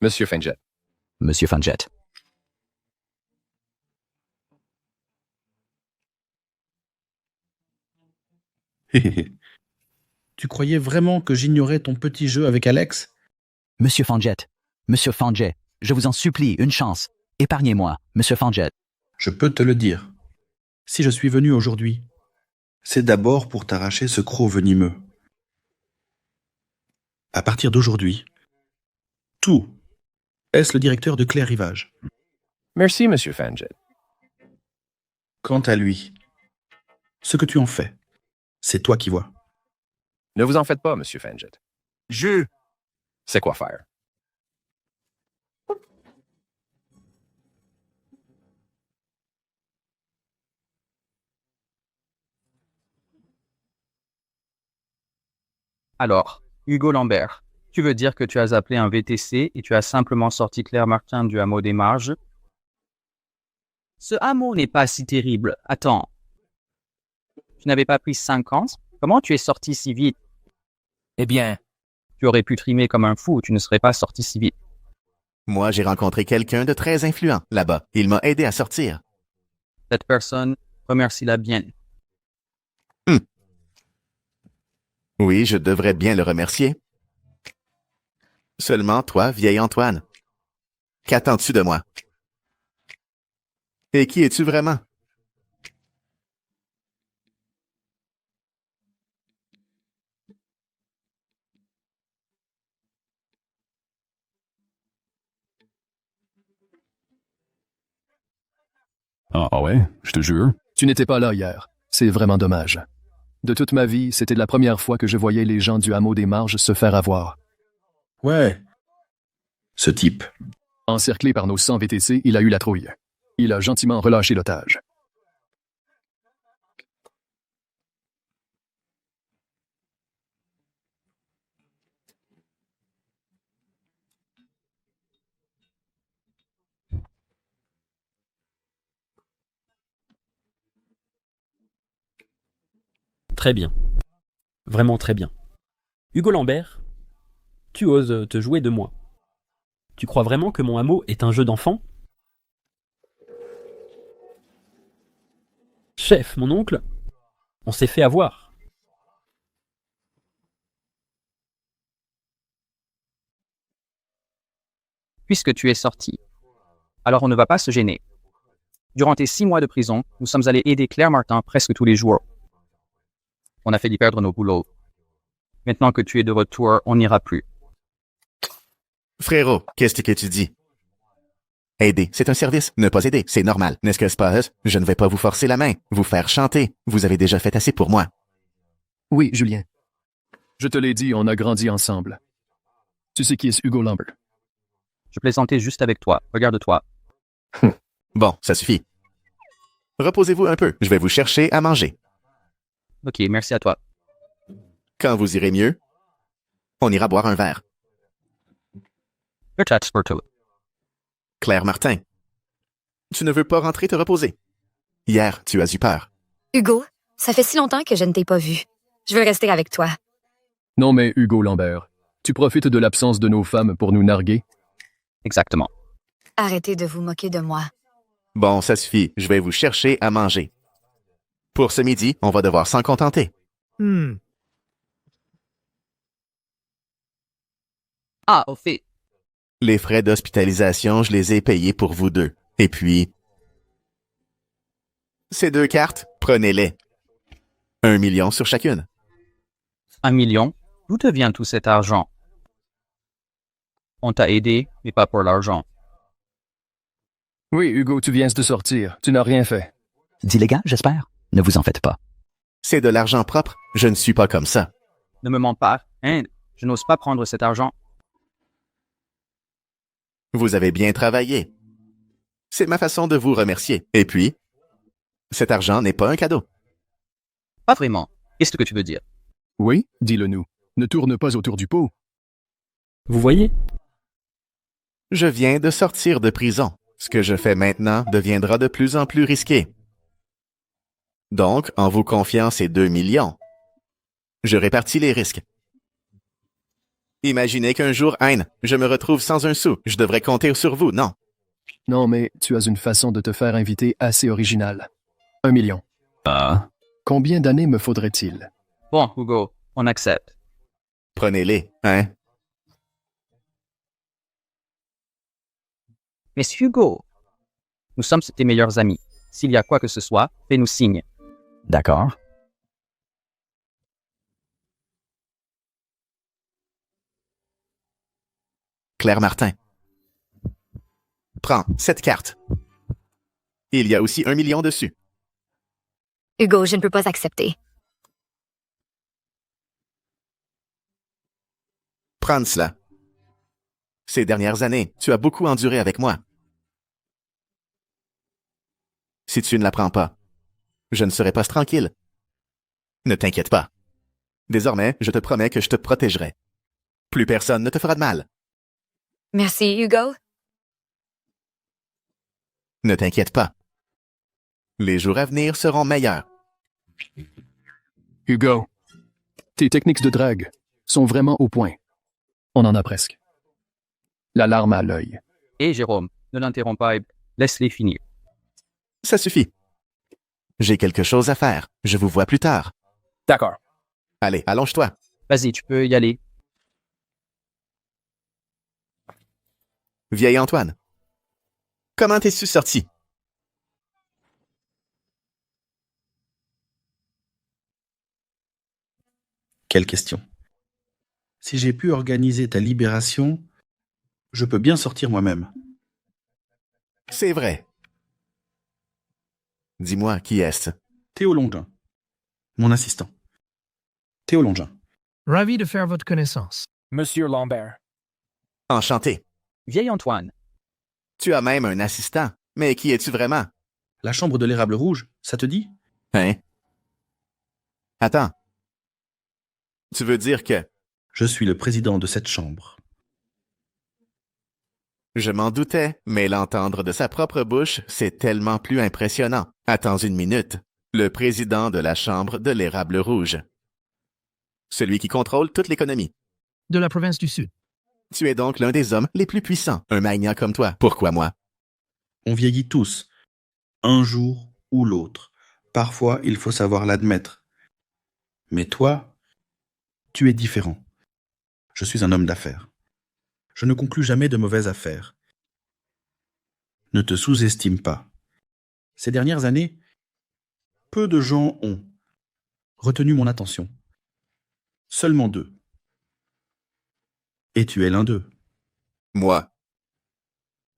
Monsieur Fanget. Monsieur Fanget. Tu croyais vraiment que j'ignorais ton petit jeu avec Alex? Monsieur Fanget, je vous en supplie, une chance. Épargnez-moi, Monsieur Fanget. Je peux te le dire. Si je suis venu aujourd'hui, c'est d'abord pour t'arracher ce croc venimeux. À partir d'aujourd'hui, tout est le directeur de Clair Rivage. Merci, Monsieur Fanget. Quant à lui, ce que tu en fais, c'est toi qui vois. Ne vous en faites pas, Monsieur Fanget. Je sais quoi faire. Alors, Hugo Lambert, tu veux dire que tu as appelé un VTC et tu as simplement sorti Claire Martin du hameau des marges? Ce hameau n'est pas si terrible. Attends. Tu n'avais pas pris 5 ans? Comment tu es sorti si vite? Eh bien, tu aurais pu trimer comme un fou, tu ne serais pas sorti si vite. Moi, j'ai rencontré quelqu'un de très influent là-bas. Il m'a aidé à sortir. Cette personne, remercie-la bien. Oui, je devrais bien le remercier. Seulement toi, vieil Antoine. Qu'attends-tu de moi? Et qui es-tu vraiment? Ah ouais, je te jure. Tu n'étais pas là hier. C'est vraiment dommage. De toute ma vie, c'était la première fois que je voyais les gens du hameau des marges se faire avoir. Ouais. Ce type. Encerclé par nos 100 VTC, il a eu la trouille. Il a gentiment relâché l'otage. Très bien. Vraiment très bien. Hugo Lambert, tu oses te jouer de moi. Tu crois vraiment que mon hameau est un jeu d'enfant? Chef, mon oncle, on s'est fait avoir. puisque tu es sorti. Alors on ne va pas se gêner. Durant tes 6 mois de prison, nous sommes allés aider Claire Martin presque tous les jours. On a failli perdre nos boulots. Maintenant que tu es de retour, on n'ira plus. Frérot, qu'est-ce que tu dis? Aider, c'est un service. Ne pas aider, c'est normal. N'est-ce pas? Je ne vais pas vous forcer la main, vous faire chanter. Vous avez déjà fait assez pour moi. Oui, Julien. Je te l'ai dit, on a grandi ensemble. Tu sais qui est Hugo Lambert? Je plaisantais juste avec toi. Regarde-toi. Bon, ça suffit. Reposez-vous un peu. Je vais vous chercher à manger. Ok, merci à toi. Quand vous irez mieux, on ira boire un verre. Peut-être pour toi. Claire Martin, tu ne veux pas rentrer te reposer. Hier, tu as eu peur. Hugo, ça fait si longtemps que je ne t'ai pas vu. Je veux rester avec toi. Non mais Hugo Lambert, tu profites de l'absence de nos femmes pour nous narguer? Exactement. Arrêtez de vous moquer de moi. Bon, ça suffit. Je vais vous chercher à manger. Pour ce midi, on va devoir s'en contenter. Ah, au fait. Les frais d'hospitalisation, je les ai payés pour vous deux. Et puis... Ces 2 cartes, prenez-les. 1 million sur chacune. 1 million? D'où te vient tout cet argent? On t'a aidé, mais pas pour l'argent. Oui, Hugo, tu viens de sortir. Tu n'as rien fait. D'illégal, j'espère? Ne vous en faites pas. C'est de l'argent propre. Je ne suis pas comme ça. Ne me mens pas, hein? Je n'ose pas prendre cet argent. Vous avez bien travaillé. C'est ma façon de vous remercier. Et puis, cet argent n'est pas un cadeau. Pas vraiment. Qu'est-ce que tu veux dire? Oui, dis-le nous. Ne tourne pas autour du pot. Vous voyez? Je viens de sortir de prison. Ce que je fais maintenant deviendra de plus en plus risqué. Donc, en vous confiant ces 2 millions, je répartis les risques. Imaginez qu'un jour, Hein, je me retrouve sans un sou. Je devrais compter sur vous, non? Non, mais tu as une façon de te faire inviter assez originale. 1 million. Ah. Combien d'années me faudrait-il? Bon, Hugo, on accepte. Prenez-les, hein? Mais Hugo, nous sommes tes meilleurs amis. S'il y a quoi que ce soit, fais-nous signe. D'accord. Claire Martin. Prends cette carte. Il y a aussi 1 million dessus. Hugo, je ne peux pas accepter. Prends cela. Ces dernières années, tu as beaucoup enduré avec moi. Si tu ne la prends pas, je ne serai pas tranquille. Ne t'inquiète pas. Désormais, je te promets que je te protégerai. Plus personne ne te fera de mal. Merci, Hugo. Ne t'inquiète pas. Les jours à venir seront meilleurs. Hugo, tes techniques de drague sont vraiment au point. On en a presque. La larme à l'œil. Hé, Jérôme, ne l'interromps pas et laisse-les finir. Ça suffit. J'ai quelque chose à faire. Je vous vois plus tard. D'accord. Allez, allonge-toi. Vas-y, tu peux y aller. Vieil Antoine. Comment t'es-tu sorti? Quelle question. Si j'ai pu organiser ta libération, je peux bien sortir moi-même. C'est vrai. Dis-moi, qui est-ce? Théo Longin. Mon assistant. Théo Longin. Ravi de faire votre connaissance. Monsieur Lambert. Enchanté. Vieil Antoine. Tu as même un assistant. Mais qui es-tu vraiment? La chambre de l'érable rouge, ça te dit? Hein? Attends. Tu veux dire que... Je suis le président de cette chambre. Je m'en doutais, mais l'entendre de sa propre bouche, c'est tellement plus impressionnant. Attends une minute. Le président de la chambre de l'érable rouge. Celui qui contrôle toute l'économie. De la province du Sud. Tu es donc l'un des hommes les plus puissants. Un magnat comme toi. Pourquoi moi? On vieillit tous. Un jour ou l'autre. Parfois, il faut savoir l'admettre. Mais toi, tu es différent. Je suis un homme d'affaires. Je ne conclus jamais de mauvaises affaires. Ne te sous-estime pas. Ces dernières années, peu de gens ont retenu mon attention. Seulement 2. Et tu es l'un d'eux. Moi.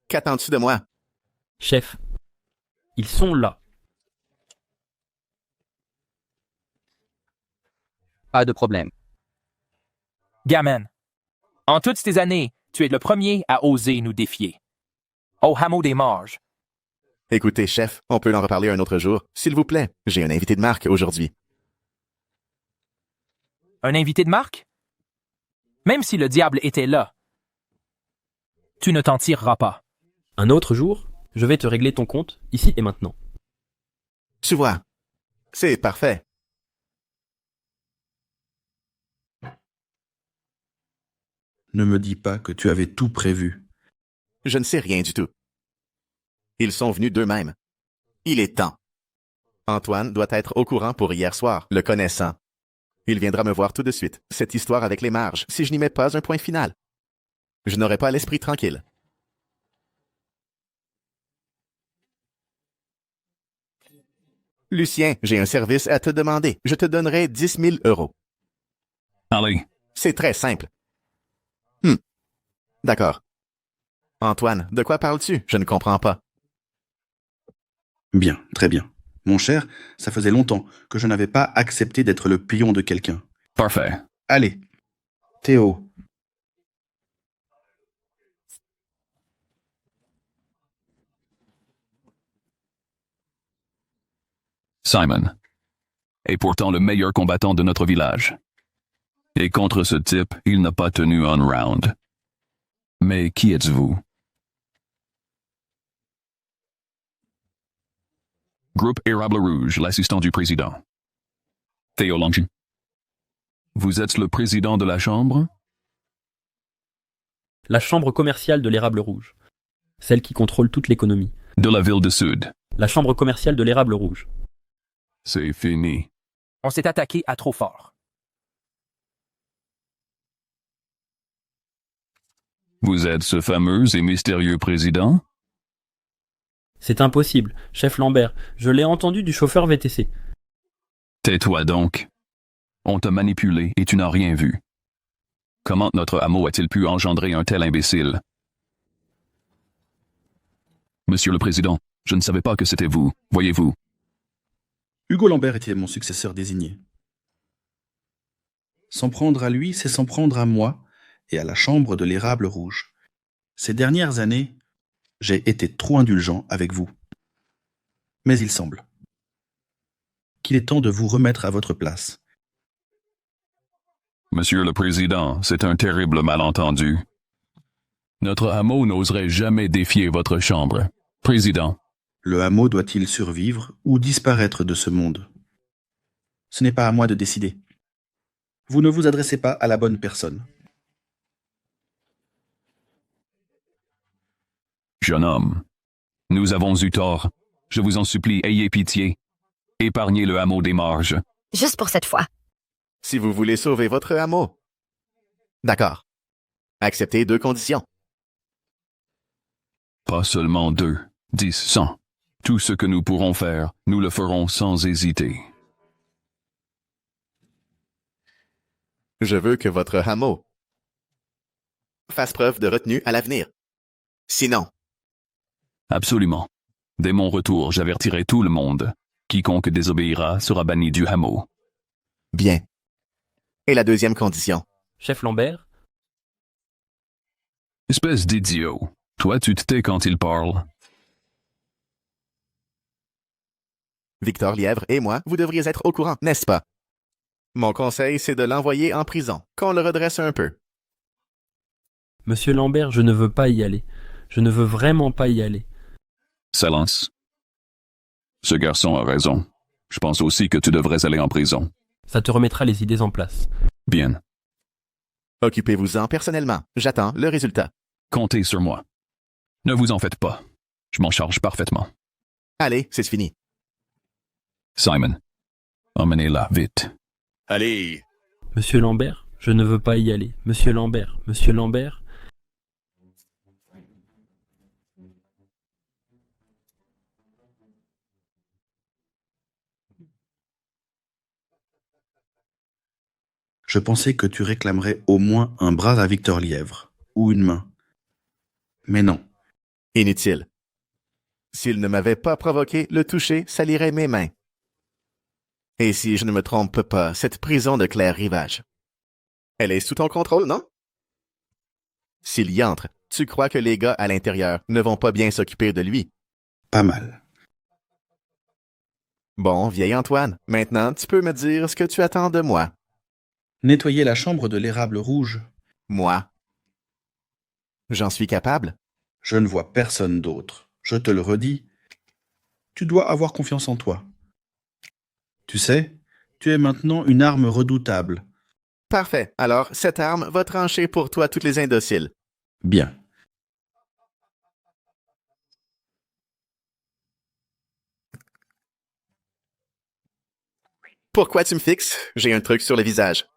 Qu'attends-tu de moi? Chef, ils sont là. Pas de problème. Gamin, en toutes ces années, tu es le premier à oser nous défier. Au hameau des Marges. Écoutez, chef, on peut en reparler un autre jour. S'il vous plaît, j'ai un invité de marque aujourd'hui. Un invité de marque? Même si le diable était là, tu ne t'en tireras pas. Un autre jour, je vais te régler ton compte, ici et maintenant. Tu vois, c'est parfait. Ne me dis pas que tu avais tout prévu. Je ne sais rien du tout. Ils sont venus d'eux-mêmes. Il est temps. Antoine doit être au courant pour hier soir, le connaissant. Il viendra me voir tout de suite. Cette histoire avec les marges, si je n'y mets pas un point final. Je n'aurai pas l'esprit tranquille. Lucien, j'ai un service à te demander. Je te donnerai 10 000 €. Allez. C'est très simple. D'accord. Antoine, de quoi parles-tu? Je ne comprends pas. Bien, très bien. Mon cher, ça faisait longtemps que je n'avais pas accepté d'être le pion de quelqu'un. Parfait. Allez, Théo. Simon est pourtant le meilleur combattant de notre village. Et contre ce type, il n'a pas tenu un round. Mais qui êtes-vous? Groupe Érable Rouge, l'assistant du président. Théo Longchin. Vous êtes le président de la chambre? La chambre commerciale de l'Érable Rouge. Celle qui contrôle toute l'économie. De la ville de Sud. La chambre commerciale de l'Érable Rouge. C'est fini. On s'est attaqué à trop fort. Vous êtes ce fameux et mystérieux président? C'est impossible, chef Lambert. Je l'ai entendu du chauffeur VTC. Tais-toi donc. On t'a manipulé et tu n'as rien vu. Comment notre hameau a-t-il pu engendrer un tel imbécile? Monsieur le Président, je ne savais pas que c'était vous, voyez-vous. Hugo Lambert était mon successeur désigné. S'en prendre à lui, c'est s'en prendre à moi et à la chambre de l'Érable Rouge. Ces dernières années, j'ai été trop indulgent avec vous. Mais il semble qu'il est temps de vous remettre à votre place. Monsieur le Président, c'est un terrible malentendu. Notre hameau n'oserait jamais défier votre chambre. Président. Le hameau doit-il survivre ou disparaître de ce monde? Ce n'est pas à moi de décider. Vous ne vous adressez pas à la bonne personne. Jeune homme, nous avons eu tort. Je vous en supplie, ayez pitié. Épargnez le hameau des Marges. Juste pour cette fois. Si vous voulez sauver votre hameau. D'accord. Acceptez 2 conditions. Pas seulement 2, 10, 100. Tout ce que nous pourrons faire, nous le ferons sans hésiter. Je veux que votre hameau fasse preuve de retenue à l'avenir. Sinon... Absolument. Dès mon retour, j'avertirai tout le monde. Quiconque désobéira sera banni du hameau. Bien. Et la 2e condition? Chef Lambert? Espèce d'idiot. Toi, tu te tais quand il parle. Victor Lièvre et moi, vous devriez être au courant, n'est-ce pas? Mon conseil, c'est de l'envoyer en prison, qu'on le redresse un peu. Monsieur Lambert, je ne veux pas y aller. Je ne veux vraiment pas y aller. Silence. Ce garçon a raison. Je pense aussi que tu devrais aller en prison. Ça te remettra les idées en place. Bien. Occupez-vous-en personnellement. J'attends le résultat. Comptez sur moi. Ne vous en faites pas. Je m'en charge parfaitement. Allez, c'est fini. Simon, emmenez-la vite. Allez. Monsieur Lambert, je ne veux pas y aller. Monsieur Lambert, Monsieur Lambert. Je pensais que tu réclamerais au moins un bras à Victor Lièvre, ou une main. Mais non. Inutile. S'il ne m'avait pas provoqué, le toucher salirait mes mains. Et si je ne me trompe pas, cette prison de Claire Rivage, elle est sous ton contrôle, non? S'il y entre, tu crois que les gars à l'intérieur ne vont pas bien s'occuper de lui? Pas mal. Bon, vieil Antoine, maintenant tu peux me dire ce que tu attends de moi. Nettoyer la chambre de l'érable rouge. Moi? J'en suis capable? Je ne vois personne d'autre. Je te le redis. Tu dois avoir confiance en toi. Tu sais, tu es maintenant une arme redoutable. Parfait. Alors, cette arme va trancher pour toi toutes les indociles. Bien. Pourquoi tu me fixes? J'ai un truc sur le visage.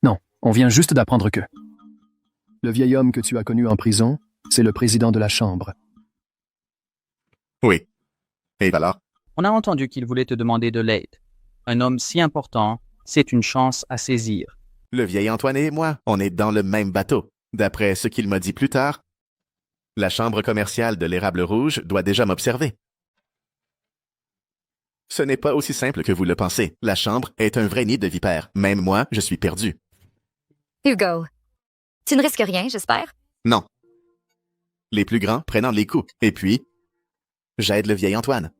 Non, on vient juste d'apprendre que... Le vieil homme que tu as connu en prison, c'est le président de la Chambre. Oui. Et alors? On a entendu qu'il voulait te demander de l'aide. Un homme si important, c'est une chance à saisir. Le vieil Antoine et moi, on est dans le même bateau. D'après ce qu'il m'a dit plus tard, la chambre commerciale de l'Érable Rouge doit déjà m'observer. Ce n'est pas aussi simple que vous le pensez. La chambre est un vrai nid de vipères. Même moi, je suis perdu. Hugo, tu ne risques rien, j'espère? Non. Les plus grands prennent les coups. Et puis, j'aide le vieil Antoine.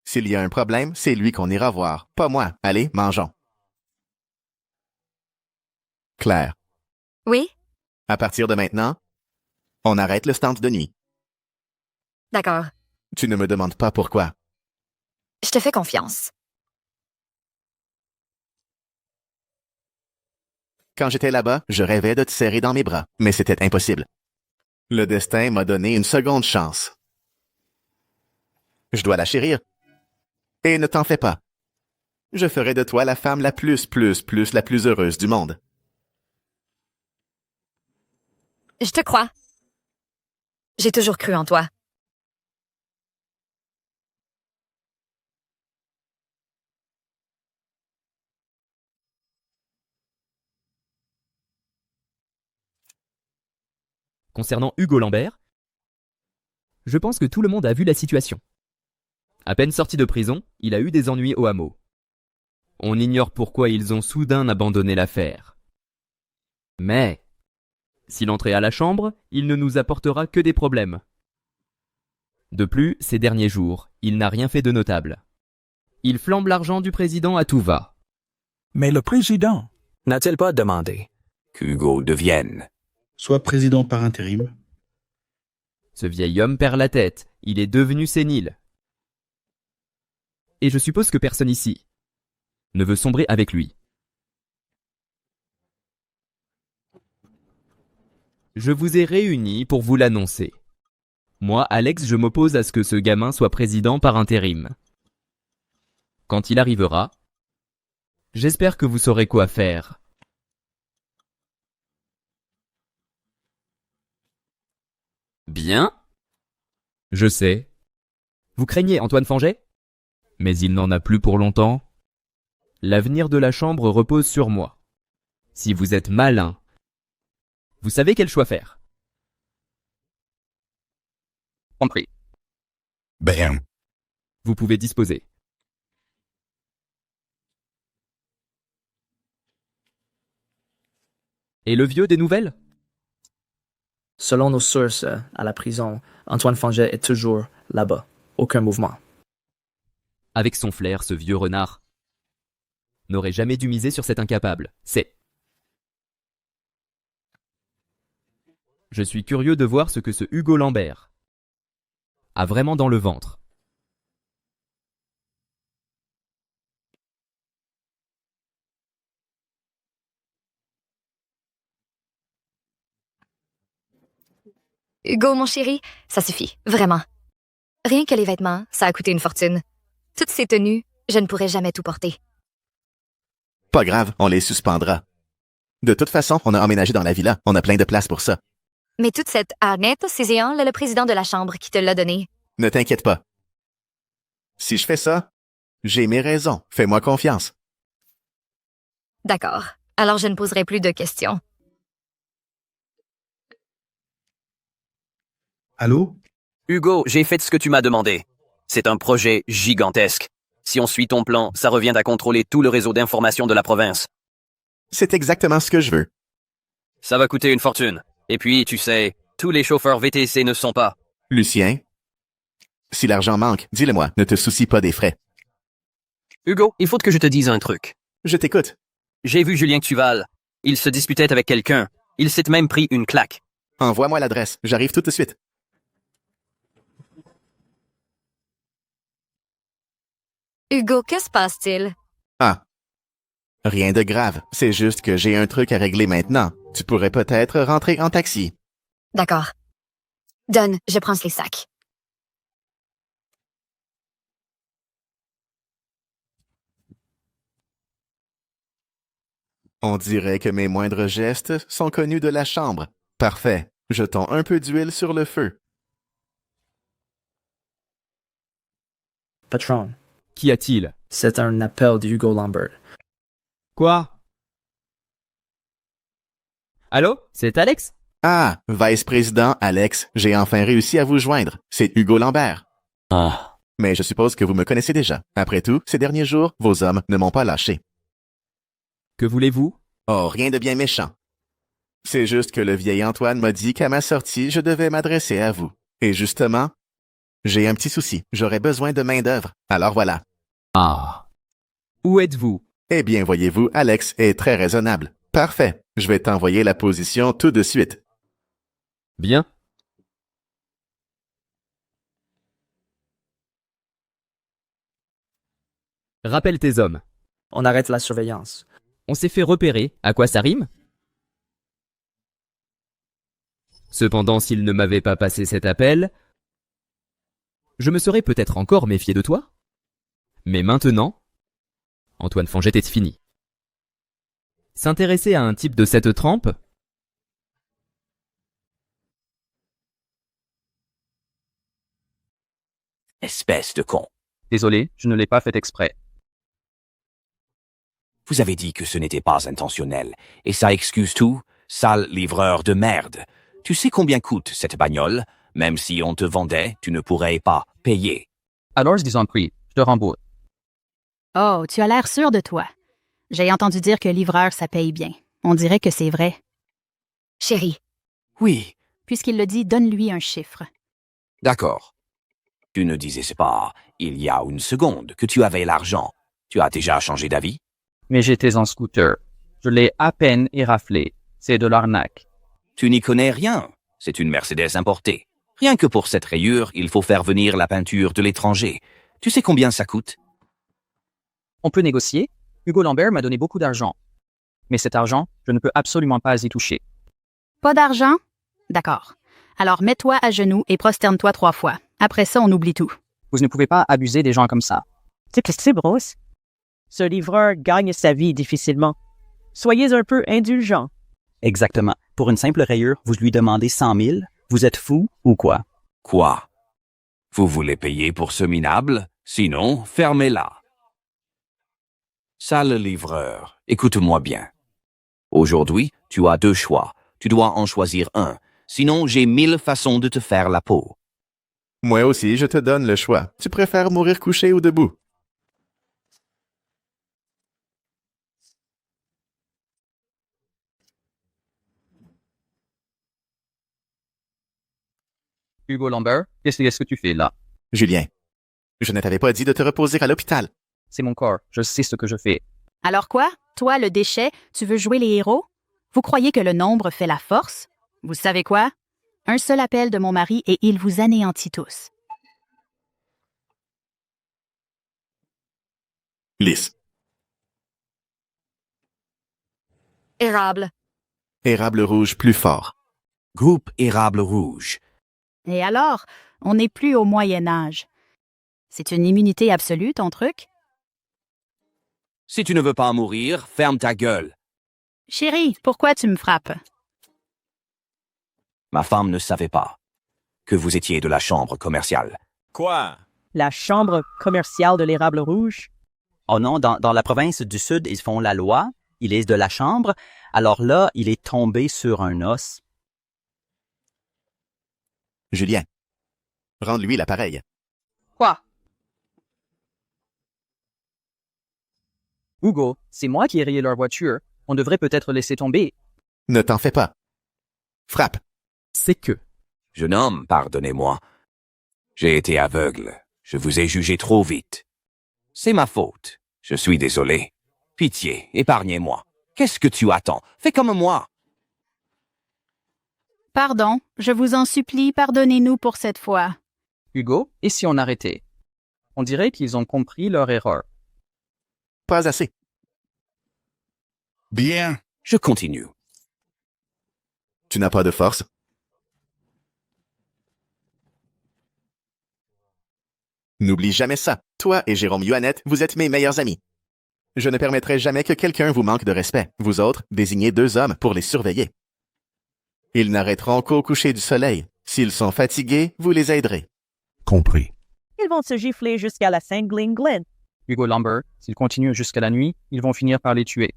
S'il y a un problème, c'est lui qu'on ira voir, pas moi. Allez, mangeons. Claire. Oui? À partir de maintenant, on arrête le stand de nuit. D'accord. Tu ne me demandes pas pourquoi. Je te fais confiance. Quand j'étais là-bas, je rêvais de te serrer dans mes bras, mais c'était impossible. Le destin m'a donné une seconde chance. Je dois la chérir. Et ne t'en fais pas. Je ferai de toi la femme la plus heureuse du monde. Je te crois. J'ai toujours cru en toi. Concernant Hugo Lambert, je pense que tout le monde a vu la situation. À peine sorti de prison, il a eu des ennuis au hameau. On ignore pourquoi ils ont soudain abandonné l'affaire. Mais, s'il entrait à la chambre, il ne nous apportera que des problèmes. De plus, ces derniers jours, il n'a rien fait de notable. Il flambe l'argent du président à tout va. Mais le président n'a-t-il pas demandé qu'Hugo devienne Sois président par intérim. Ce vieil homme perd la tête, il est devenu sénile. Et je suppose que personne ici ne veut sombrer avec lui. Je vous ai réunis pour vous l'annoncer. Moi, Alex, je m'oppose à ce que ce gamin soit président par intérim. Quand il arrivera, j'espère que vous saurez quoi faire. Bien. Je sais. Vous craignez Antoine Fanget? Mais il n'en a plus pour longtemps. L'avenir de la chambre repose sur moi. Si vous êtes malin, vous savez quel choix faire. Compris. Ben, Vous pouvez disposer. Et le vieux des nouvelles? Selon nos sources à la prison, Antoine Fanget est toujours là-bas. Aucun mouvement. Avec son flair, ce vieux renard n'aurait jamais dû miser sur cet incapable. C'est. Je suis curieux de voir ce que ce Hugo Lambert a vraiment dans le ventre. Hugo, mon chéri, ça suffit, vraiment. Rien que les vêtements, ça a coûté une fortune. Toutes ces tenues, je ne pourrais jamais tout porter. Pas grave, on les suspendra. De toute façon, on a emménagé dans la villa. On a plein de place pour ça. Mais toute cette harnette, c'est Zéan, le président de la chambre, qui te l'a donnée. Ne t'inquiète pas. Si je fais ça, j'ai mes raisons. Fais-moi confiance. D'accord. Alors je ne poserai plus de questions. Allô? Hugo, j'ai fait ce que tu m'as demandé. C'est un projet gigantesque. Si on suit ton plan, ça revient à contrôler tout le réseau d'information de la province. C'est exactement ce que je veux. Ça va coûter une fortune. Et puis, tu sais, tous les chauffeurs VTC ne sont pas. Lucien, si l'argent manque, dis-le-moi, ne te soucie pas des frais. Hugo, il faut que je te dise un truc. Je t'écoute. J'ai vu Julien Tuval. Il se disputait avec quelqu'un. Il s'est même pris une claque. Envoie-moi l'adresse, j'arrive tout de suite. Hugo, que se passe-t-il? Ah. Rien de grave, c'est juste que j'ai un truc à régler maintenant. Tu pourrais peut-être rentrer en taxi. D'accord. Donne, je prends les sacs. On dirait que mes moindres gestes sont connus de la chambre. Parfait. Jetons un peu d'huile sur le feu. Patron. Qu'y a-t-il? C'est un appel de Hugo Lambert. Quoi? Allô? C'est Alex? Ah, vice-président Alex, j'ai enfin réussi à vous joindre. C'est Hugo Lambert. Ah. Mais je suppose que vous me connaissez déjà. Après tout, ces derniers jours, vos hommes ne m'ont pas lâché. Que voulez-vous? Oh, rien de bien méchant. C'est juste que le vieil Antoine m'a dit qu'à ma sortie, je devais m'adresser à vous. Et justement, j'ai un petit souci. J'aurais besoin de main-d'œuvre. Alors voilà. Ah. Où êtes-vous? Eh bien, voyez-vous, Alex est très raisonnable. Parfait. Je vais t'envoyer la position tout de suite. Bien. Rappelle tes hommes. On arrête la surveillance. On s'est fait repérer. À quoi ça rime? Cependant, s'il ne m'avait pas passé cet appel, je me serais peut-être encore méfié de toi. Mais maintenant, Antoine Fangette est fini. S'intéresser à un type de cette trempe? Espèce de con. Désolé, je ne l'ai pas fait exprès. Vous avez dit que ce n'était pas intentionnel, et ça excuse tout, sale livreur de merde. Tu sais combien coûte cette bagnole? Même si on te vendait, tu ne pourrais pas payer. Alors, je dis un prix, je te rembourse. Oh, tu as l'air sûr de toi. J'ai entendu dire que livreur, ça paye bien. On dirait que c'est vrai. Chérie. Oui. Puisqu'il le dit, donne-lui un chiffre. D'accord. Tu ne disais pas, il y a une seconde, que tu avais l'argent. Tu as déjà changé d'avis? Mais j'étais en scooter. Je l'ai à peine éraflé. C'est de l'arnaque. Tu n'y connais rien. C'est une Mercedes importée. Rien que pour cette rayure, il faut faire venir la peinture de l'étranger. Tu sais combien ça coûte? On peut négocier. Hugo Lambert m'a donné beaucoup d'argent. Mais cet argent, je ne peux absolument pas y toucher. Pas d'argent? D'accord. Alors mets-toi à genoux et prosterne-toi 3 fois. Après ça, on oublie tout. Vous ne pouvez pas abuser des gens comme ça. C'est que c'est Bruce. Ce livreur gagne sa vie difficilement. Soyez un peu indulgent. Exactement. Pour une simple rayure, vous lui demandez 100 000? Vous êtes fou ou quoi? Quoi? Vous voulez payer pour ce minable? Sinon, fermez-la. Sale livreur, écoute-moi bien. Aujourd'hui, tu as 2 choix. Tu dois en choisir un. Sinon, j'ai 1000 façons de te faire la peau. Moi aussi, je te donne le choix. Tu préfères mourir couché ou debout? Hugo Lambert, qu'est-ce que tu fais là? Julien, je ne t'avais pas dit de te reposer à l'hôpital. C'est mon corps, je sais ce que je fais. Alors quoi? Toi, le déchet, tu veux jouer les héros? Vous croyez que le nombre fait la force? Vous savez quoi? Un seul appel de mon mari et il vous anéantit tous. Lys. Érable. Érable rouge plus fort. Groupe Érable rouge. Et alors, on n'est plus au Moyen Âge. C'est une immunité absolue, ton truc? Si tu ne veux pas mourir, ferme ta gueule. Chérie, pourquoi tu me frappes? Ma femme ne savait pas que vous étiez de la chambre commerciale. Quoi? La chambre commerciale de l'érable rouge? Oh non, dans la province du Sud, ils font la loi Il est de la chambre, alors là, il est tombé sur un os. Julien, rends-lui l'appareil. Quoi? Hugo, c'est moi qui ai rayé leur voiture. On devrait peut-être laisser tomber. Ne t'en fais pas. Frappe. C'est que... Jeune homme, pardonnez-moi. J'ai été aveugle. Je vous ai jugé trop vite. C'est ma faute. Je suis désolé. Pitié, épargnez-moi. Qu'est-ce que tu attends? Fais comme moi. Pardon, je vous en supplie, pardonnez-nous pour cette fois. Hugo, et si on arrêtait? On dirait qu'ils ont compris leur erreur. Pas assez. Bien. Je continue. Tu n'as pas de force? N'oublie jamais ça. Toi et Jérôme Yoannette, vous êtes mes meilleurs amis. Je ne permettrai jamais que quelqu'un vous manque de respect. Vous autres, désignez 2 hommes pour les surveiller. Ils n'arrêteront qu'au coucher du soleil. S'ils sont fatigués, vous les aiderez. Compris. Ils vont se gifler jusqu'à la Sangling Glen. Hugo Lambert, s'ils continuent jusqu'à la nuit, ils vont finir par les tuer.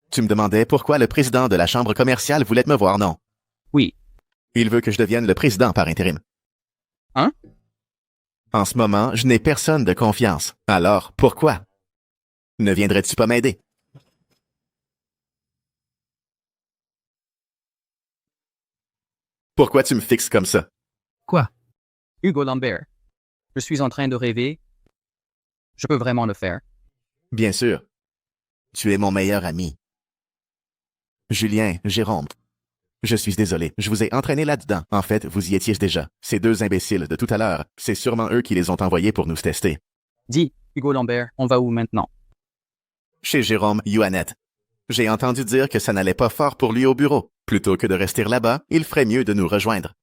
Tu me demandais pourquoi le président de la chambre commerciale voulait me voir, non? Oui. Il veut que je devienne le président par intérim. Hein? En ce moment, je n'ai personne de confiance. Alors, pourquoi? Ne viendrais-tu pas m'aider? Pourquoi tu me fixes comme ça? Quoi? Hugo Lambert, je suis en train de rêver. Je peux vraiment le faire. Bien sûr. Tu es mon meilleur ami. Julien, Jérôme. Je suis désolé, je vous ai entraîné là-dedans. En fait, vous y étiez déjà. Ces 2 imbéciles de tout à l'heure, c'est sûrement eux qui les ont envoyés pour nous tester. Dis, Hugo Lambert, on va où maintenant? Chez Jérôme Yoannette. J'ai entendu dire que ça n'allait pas fort pour lui au bureau. Plutôt que de rester là-bas, il ferait mieux de nous rejoindre.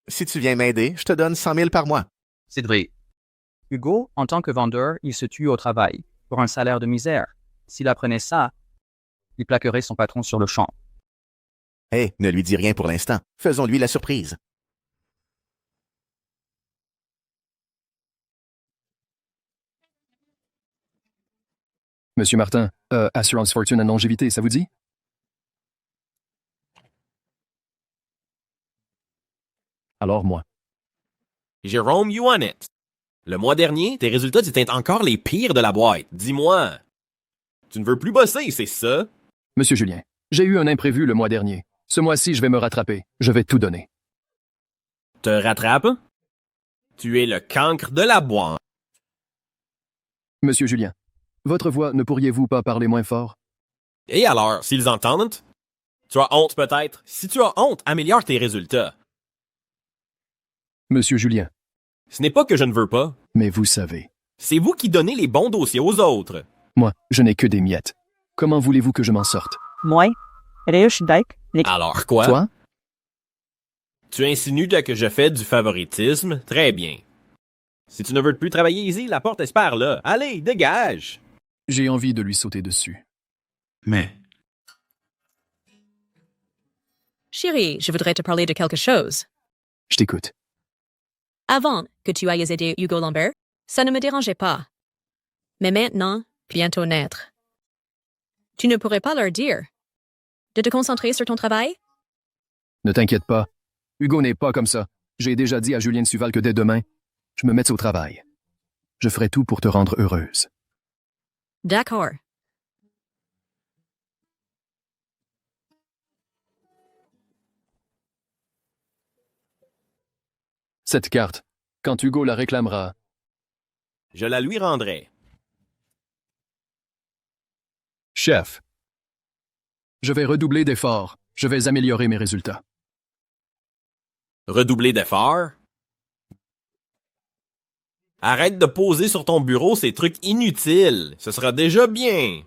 Si tu viens m'aider, je te donne 100 000 par mois. C'est vrai. Hugo, en tant que vendeur, il se tue au travail, pour un salaire de misère. S'il apprenait ça, il plaquerait son patron sur le champ. Hé, ne lui dis rien pour l'instant. Faisons-lui la surprise. Monsieur Martin, Assurance Fortune and Longévité, ça vous dit? Alors moi. Jérôme Yoannette. Le mois dernier, tes résultats étaient encore les pires de la boîte. Dis-moi. Tu ne veux plus bosser, c'est ça? Monsieur Julien, j'ai eu un imprévu le mois dernier. Ce mois-ci, je vais me rattraper. Je vais tout donner. Te rattrape? Tu es le cancre de la boîte. Monsieur Julien, votre voix, ne pourriez-vous pas parler moins fort? Et alors, s'ils entendent? Tu as honte peut-être? Si tu as honte, améliore tes résultats. Monsieur Julien. Ce n'est pas que je ne veux pas. Mais vous savez. C'est vous qui donnez les bons dossiers aux autres. Moi, je n'ai que des miettes. Comment voulez-vous que je m'en sorte? Moi, Alors quoi? Toi? Tu insinues que je fais du favoritisme? Très bien. Si tu ne veux plus travailler ici, la porte est par là. Allez, dégage! J'ai envie de lui sauter dessus. Mais... Chérie, je voudrais te parler de quelque chose. Je t'écoute. Avant que tu ailles aider Hugo Lambert, ça ne me dérangeait pas. Mais maintenant, bientôt naître. Tu ne pourrais pas leur dire de te concentrer sur ton travail? Ne t'inquiète pas. Hugo n'est pas comme ça. J'ai déjà dit à Julienne Suval que dès demain, je me mette au travail. Je ferai tout pour te rendre heureuse. D'accord. Cette carte, quand Hugo la réclamera... Je la lui rendrai. Chef, je vais redoubler d'efforts. Je vais améliorer mes résultats. Redoubler d'efforts? Arrête de poser sur ton bureau ces trucs inutiles. Ce sera déjà bien.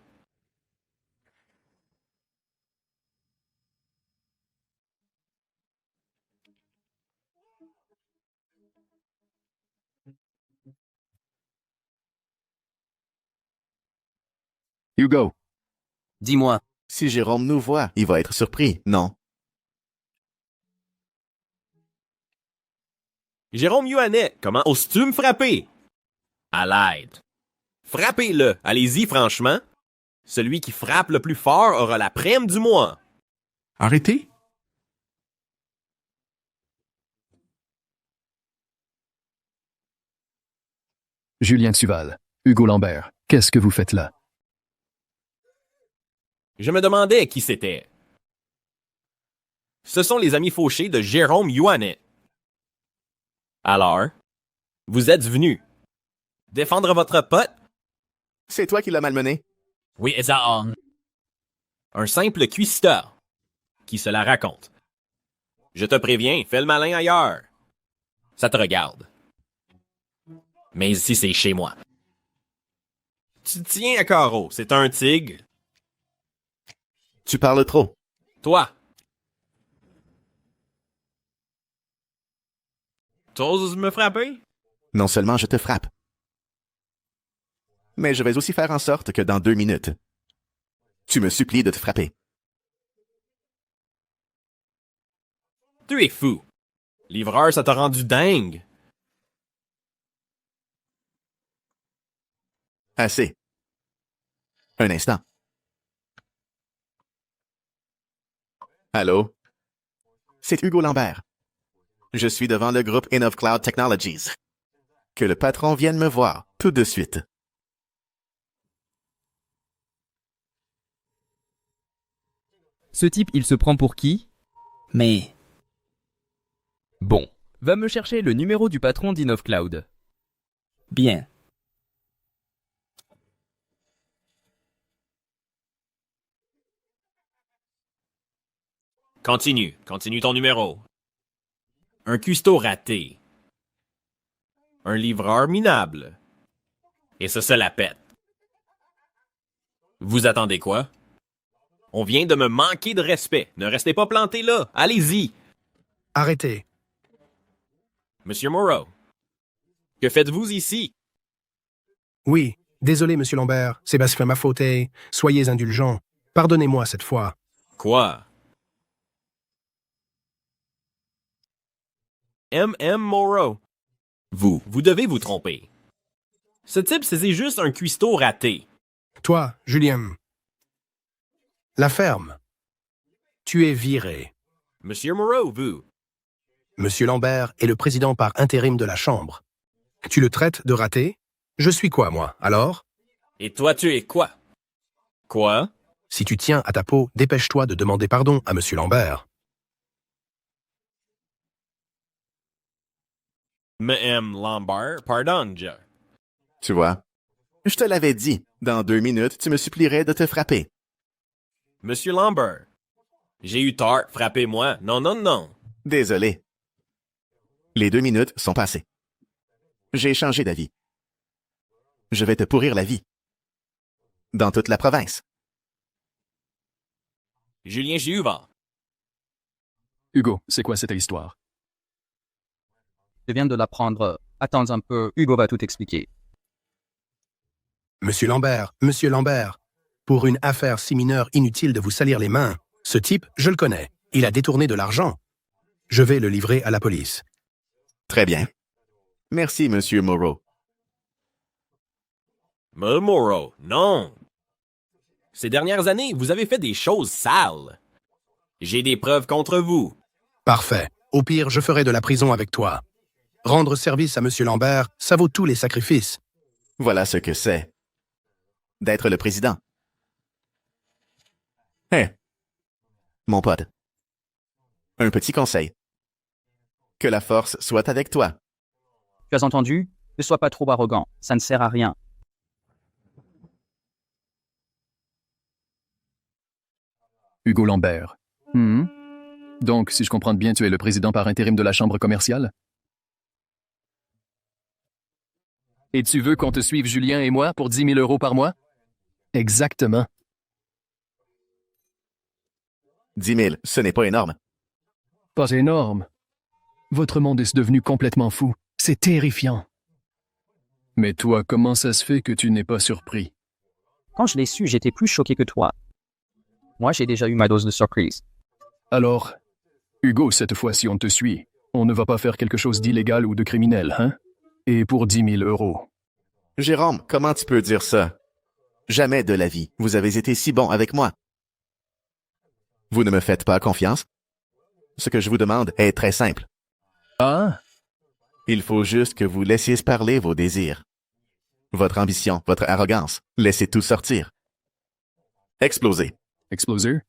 Hugo. Dis-moi. Si Jérôme nous voit, il va être surpris, non? Jérôme Yoannette, comment oses-tu me frapper? À l'aide. Frappez-le. Allez-y, franchement. Celui qui frappe le plus fort aura la prime du mois. Arrêtez. Julien Duval, Hugo Lambert, qu'est-ce que vous faites là? Je me demandais qui c'était. Ce sont les amis fauchés de Jérôme Ioannet. Alors, vous êtes venu défendre votre pote? C'est toi qui l'as malmené. Oui, exactement. Un simple cuistot qui se la raconte. Je te préviens, fais le malin ailleurs. Ça te regarde. Mais ici, c'est chez moi. Tu tiens à carreau, c'est un tigre. Tu parles trop. Toi. T'oses me frapper? Non seulement je te frappe, mais je vais aussi faire en sorte que dans 2 minutes, tu me supplies de te frapper. Tu es fou. Livreur, ça t'a rendu dingue. Assez. Un instant. Allô? C'est Hugo Lambert. Je suis devant le groupe InnovCloud Technologies. Que le patron vienne me voir tout de suite. Ce type, il se prend pour qui? Mais... Bon, va me chercher le numéro du patron d'InnovCloud. Bien. Continue ton numéro. Un cuistot raté. Un livreur minable. Et ça se la pète. Vous attendez quoi? On vient de me manquer de respect. Ne restez pas planté là. Allez-y. Arrêtez. Monsieur Moreau, que faites-vous ici? Oui, désolé, monsieur Lambert, c'est parce que ma faute est... Soyez indulgent. Pardonnez-moi cette fois. Quoi? M.M. Moreau. Vous devez vous tromper. Ce type, c'est juste un cuistot raté. Toi, Julien. La ferme. Tu es viré. Monsieur Moreau, vous. Monsieur Lambert est le président par intérim de la Chambre. Tu le traites de raté? Je suis quoi, moi, alors? Et toi, tu es quoi? Quoi? Si tu tiens à ta peau, dépêche-toi de demander pardon à monsieur Lambert. M.M. Lambert, pardon, Joe. Tu vois, je te l'avais dit. Dans 2 minutes, tu me supplierais de te frapper. Monsieur Lambert, j'ai eu tort, frappez-moi. Non. Désolé. Les 2 minutes sont passées. J'ai changé d'avis. Je vais te pourrir la vie. Dans toute la province. Julien Giuva. Hugo, c'est quoi cette histoire? Je viens de l'apprendre. Attends un peu, Hugo va tout expliquer. Monsieur Lambert, pour une affaire si mineure, inutile de vous salir les mains. Ce type, je le connais. Il a détourné de l'argent. Je vais le livrer à la police. Très bien. Merci, monsieur Moreau. Moreau, non. Ces dernières années, vous avez fait des choses sales. J'ai des preuves contre vous. Parfait. Au pire, je ferai de la prison avec toi. Rendre service à monsieur Lambert, ça vaut tous les sacrifices. Voilà ce que c'est. D'être le président. Hé, mon pote. Un petit conseil. Que la force soit avec toi. Tu as entendu? Ne sois pas trop arrogant, ça ne sert à rien. Hugo Lambert. Donc, si je comprends bien, tu es le président par intérim de la Chambre commerciale? Et tu veux qu'on te suive, Julien et moi, pour 10 000 € par mois? Exactement. 10 000, ce n'est pas énorme. Pas énorme. Votre monde est devenu complètement fou. C'est terrifiant. Mais toi, comment ça se fait que tu n'es pas surpris? Quand je l'ai su, j'étais plus choqué que toi. Moi, j'ai déjà eu ma dose de surprise. Alors, Hugo, cette fois-ci, on te suit. On ne va pas faire quelque chose d'illégal ou de criminel, hein? Et pour 10 000 €. Jérôme, comment tu peux dire ça? Jamais de la vie. Vous avez été si bon avec moi. Vous ne me faites pas confiance? Ce que je vous demande est très simple. Ah? Il faut juste que vous laissiez parler vos désirs. Votre ambition, votre arrogance. Laissez tout sortir. Explosez. Exploser?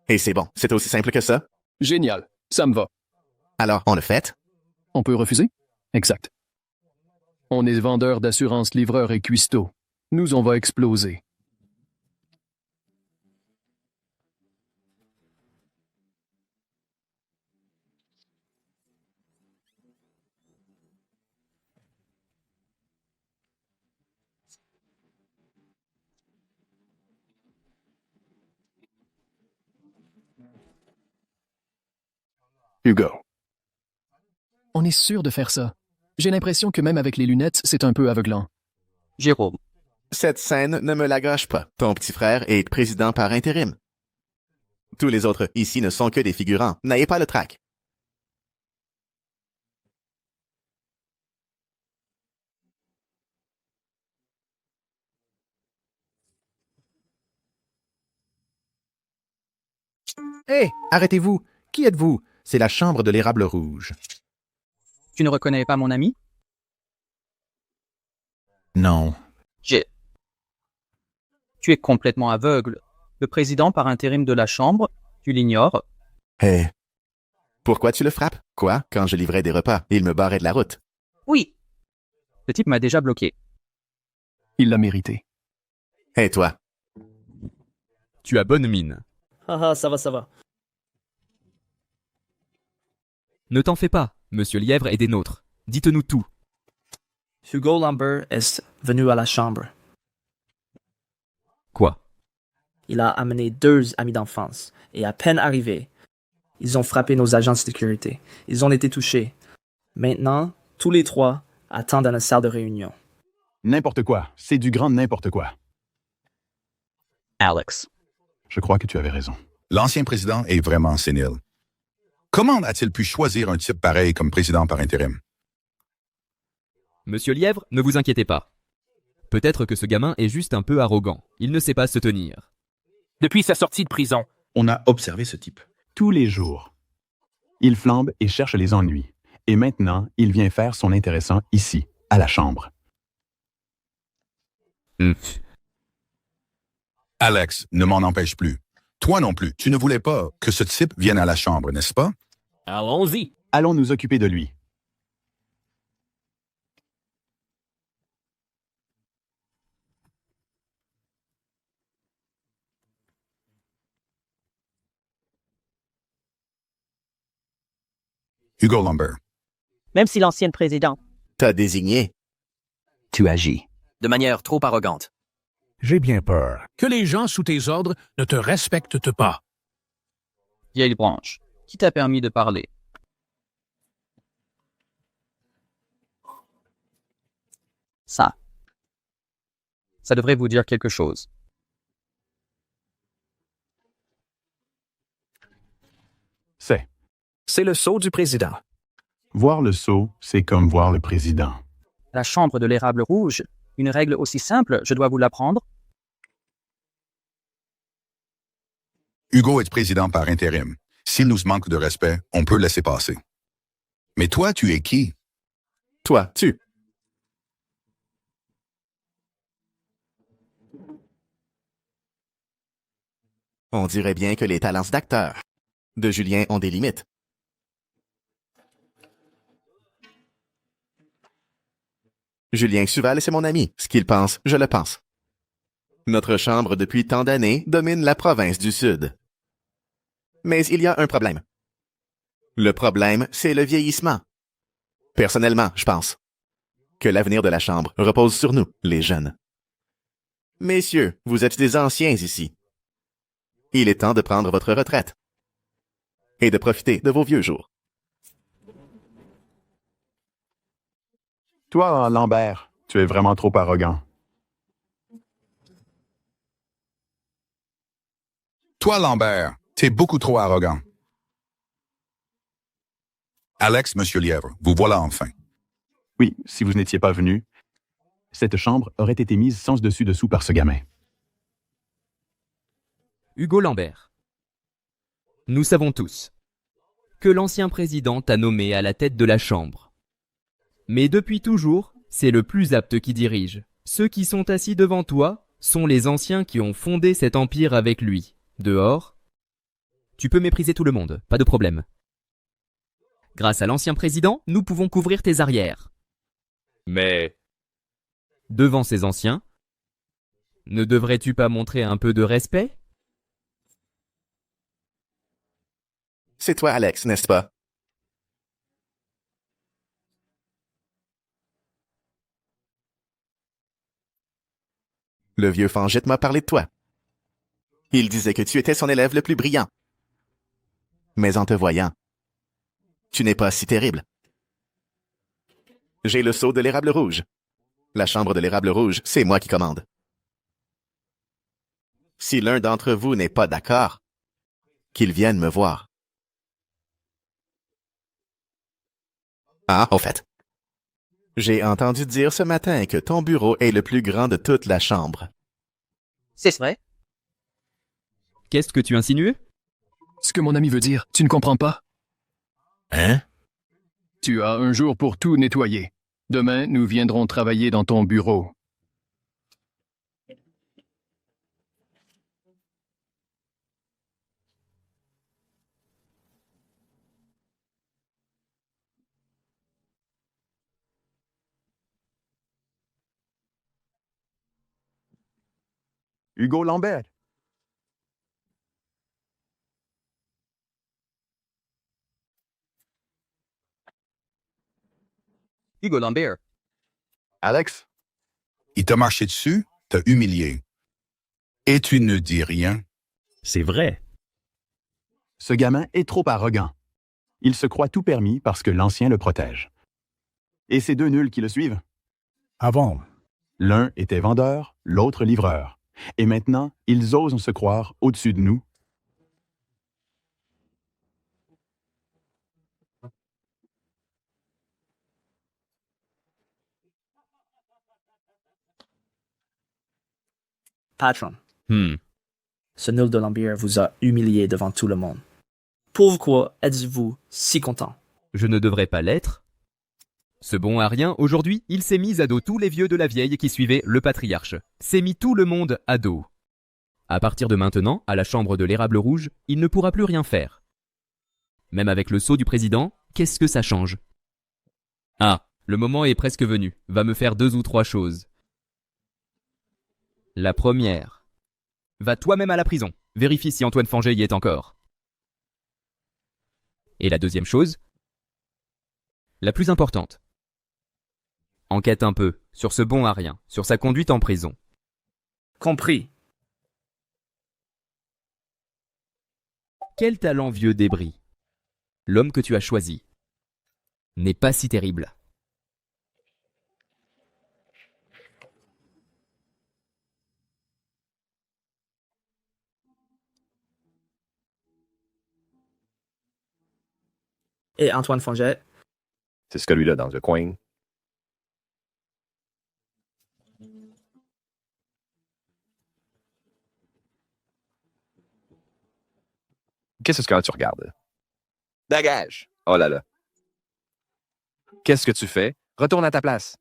Et c'est bon. C'est aussi simple que ça? Génial. Ça me va. Alors, on le fait? On peut refuser? Exact. On est vendeur d'assurance, livreur et cuistot. Nous, on va exploser. Hugo. On est sûr de faire ça. J'ai l'impression que même avec les lunettes, c'est un peu aveuglant. Jérôme. Cette scène ne me la gâche pas. Ton petit frère est président par intérim. Tous les autres ici ne sont que des figurants. N'ayez pas le trac. Hé, arrêtez-vous. Qui êtes-vous? C'est la chambre de l'érable rouge. Tu ne reconnais pas mon ami? Non. Tu es complètement aveugle. Le président par intérim de la chambre, tu l'ignores. Hé. Pourquoi tu le frappes? Quoi? Quand je livrais des repas, il me barrait de la route. Oui. Ce type m'a déjà bloqué. Il l'a mérité. Hé, toi. Tu as bonne mine. Ah, ça va. Ne t'en fais pas, Monsieur Lièvre est des nôtres. Dites-nous tout. Hugo Lambert est venu à la chambre. Quoi? Il a amené 2 amis d'enfance, et à peine arrivés, ils ont frappé nos agents de sécurité. Ils ont été touchés. Maintenant, tous les 3 attendent dans la salle de réunion. N'importe quoi. C'est du grand n'importe quoi. Alex. Je crois que tu avais raison. L'ancien président est vraiment sénile. Comment a-t-il pu choisir un type pareil comme président par intérim? Monsieur Lièvre, ne vous inquiétez pas. Peut-être que ce gamin est juste un peu arrogant. Il ne sait pas se tenir. Depuis sa sortie de prison. On a observé ce type. Tous les jours. Il flambe et cherche les ennuis. Et maintenant, il vient faire son intéressant ici, à la chambre. Alex, ne m'en empêche plus. Toi non plus, tu ne voulais pas que ce type vienne à la chambre, n'est-ce pas? Allons-y. Allons nous occuper de lui. Hugo Lambert. Même si l'ancienne présidente. T'as désigné. Tu agis. De manière trop arrogante. J'ai bien peur. Que les gens sous tes ordres ne te respectent pas. Vieille branche, qui t'a permis de parler? Ça devrait vous dire quelque chose. C'est le sceau du président. Voir le sceau, c'est comme voir le président. La chambre de l'érable rouge, une règle aussi simple, je dois vous l'apprendre? Hugo est président par intérim. S'il nous manque de respect, on peut laisser passer. Mais toi, tu es qui? Toi, tu. On dirait bien que les talents d'acteur de Julien ont des limites. Julien Suval, c'est mon ami. Ce qu'il pense, je le pense. Notre chambre, depuis tant d'années, domine la province du Sud. Mais il y a un problème. Le problème, c'est le vieillissement. Personnellement, je pense que l'avenir de la chambre repose sur nous, les jeunes. Messieurs, vous êtes des anciens ici. Il est temps de prendre votre retraite et de profiter de vos vieux jours. Toi, Lambert, tu es vraiment trop arrogant. Toi, Lambert, t'es beaucoup trop arrogant. Alex, Monsieur Lièvre, vous voilà enfin. Oui, si vous n'étiez pas venu, Cette chambre aurait été mise sans dessus-dessous par ce gamin. Hugo Lambert. Nous savons tous que l'ancien président t'a nommé à la tête de la Chambre. Mais depuis toujours, c'est le plus apte qui dirige. Ceux qui sont assis devant toi sont les anciens qui ont fondé cet empire avec lui. Dehors, tu peux mépriser tout le monde, pas de problème. Grâce à l'ancien président, nous pouvons couvrir tes arrières. Mais, devant ces anciens, ne devrais-tu pas montrer un peu de respect ? C'est toi, Alex, n'est-ce pas? Le vieux Fangette m'a parlé de toi. Il disait que tu étais son élève le plus brillant. Mais en te voyant, tu n'es pas si terrible. J'ai le sceau de l'érable rouge. La chambre de l'érable rouge, c'est moi qui commande. Si l'un d'entre vous n'est pas d'accord, qu'il vienne me voir. Ah, au fait. J'ai entendu dire ce matin que ton bureau est le plus grand de toute la chambre. C'est vrai? Qu'est-ce que tu insinues? Ce que mon ami veut dire, tu ne comprends pas? Hein? Tu as un jour pour tout nettoyer. Demain, nous viendrons travailler dans ton bureau. Hugo Lambert. Hugo Lambert. Alex. Il t'a marché dessus, t'a humilié. Et tu ne dis rien. C'est vrai. Ce gamin est trop arrogant. Il se croit tout permis parce que l'ancien le protège. Et ces deux nuls qui le suivent? Avant. L'un était vendeur, l'autre livreur. Et maintenant, ils osent se croire au-dessus de nous. Patron. Ce nul de Lambert vous a humilié devant tout le monde. Pourquoi êtes-vous si content? Je ne devrais pas l'être. Ce bon à rien, aujourd'hui, il s'est mis à dos tous les vieux de la vieille qui suivaient le patriarche. S'est mis tout le monde à dos. À partir de maintenant, à la chambre de l'érable rouge, il ne pourra plus rien faire. Même avec le sceau du président, qu'est-ce que ça change? Ah, le moment est presque venu. Va me faire 2 ou 3 choses. La première. Va toi-même à la prison. Vérifie si Antoine Fangé y est encore. Et la deuxième chose, la plus importante. Enquête un peu sur ce bon à rien, sur sa conduite en prison. Compris. Quel talent vieux débris. L'homme que tu as choisi n'est pas si terrible. Et Antoine Fangette? C'est celui-là dans le coin. Qu'est-ce que tu regardes? Dégage! Oh là là. Qu'est-ce que tu fais? Retourne à ta place.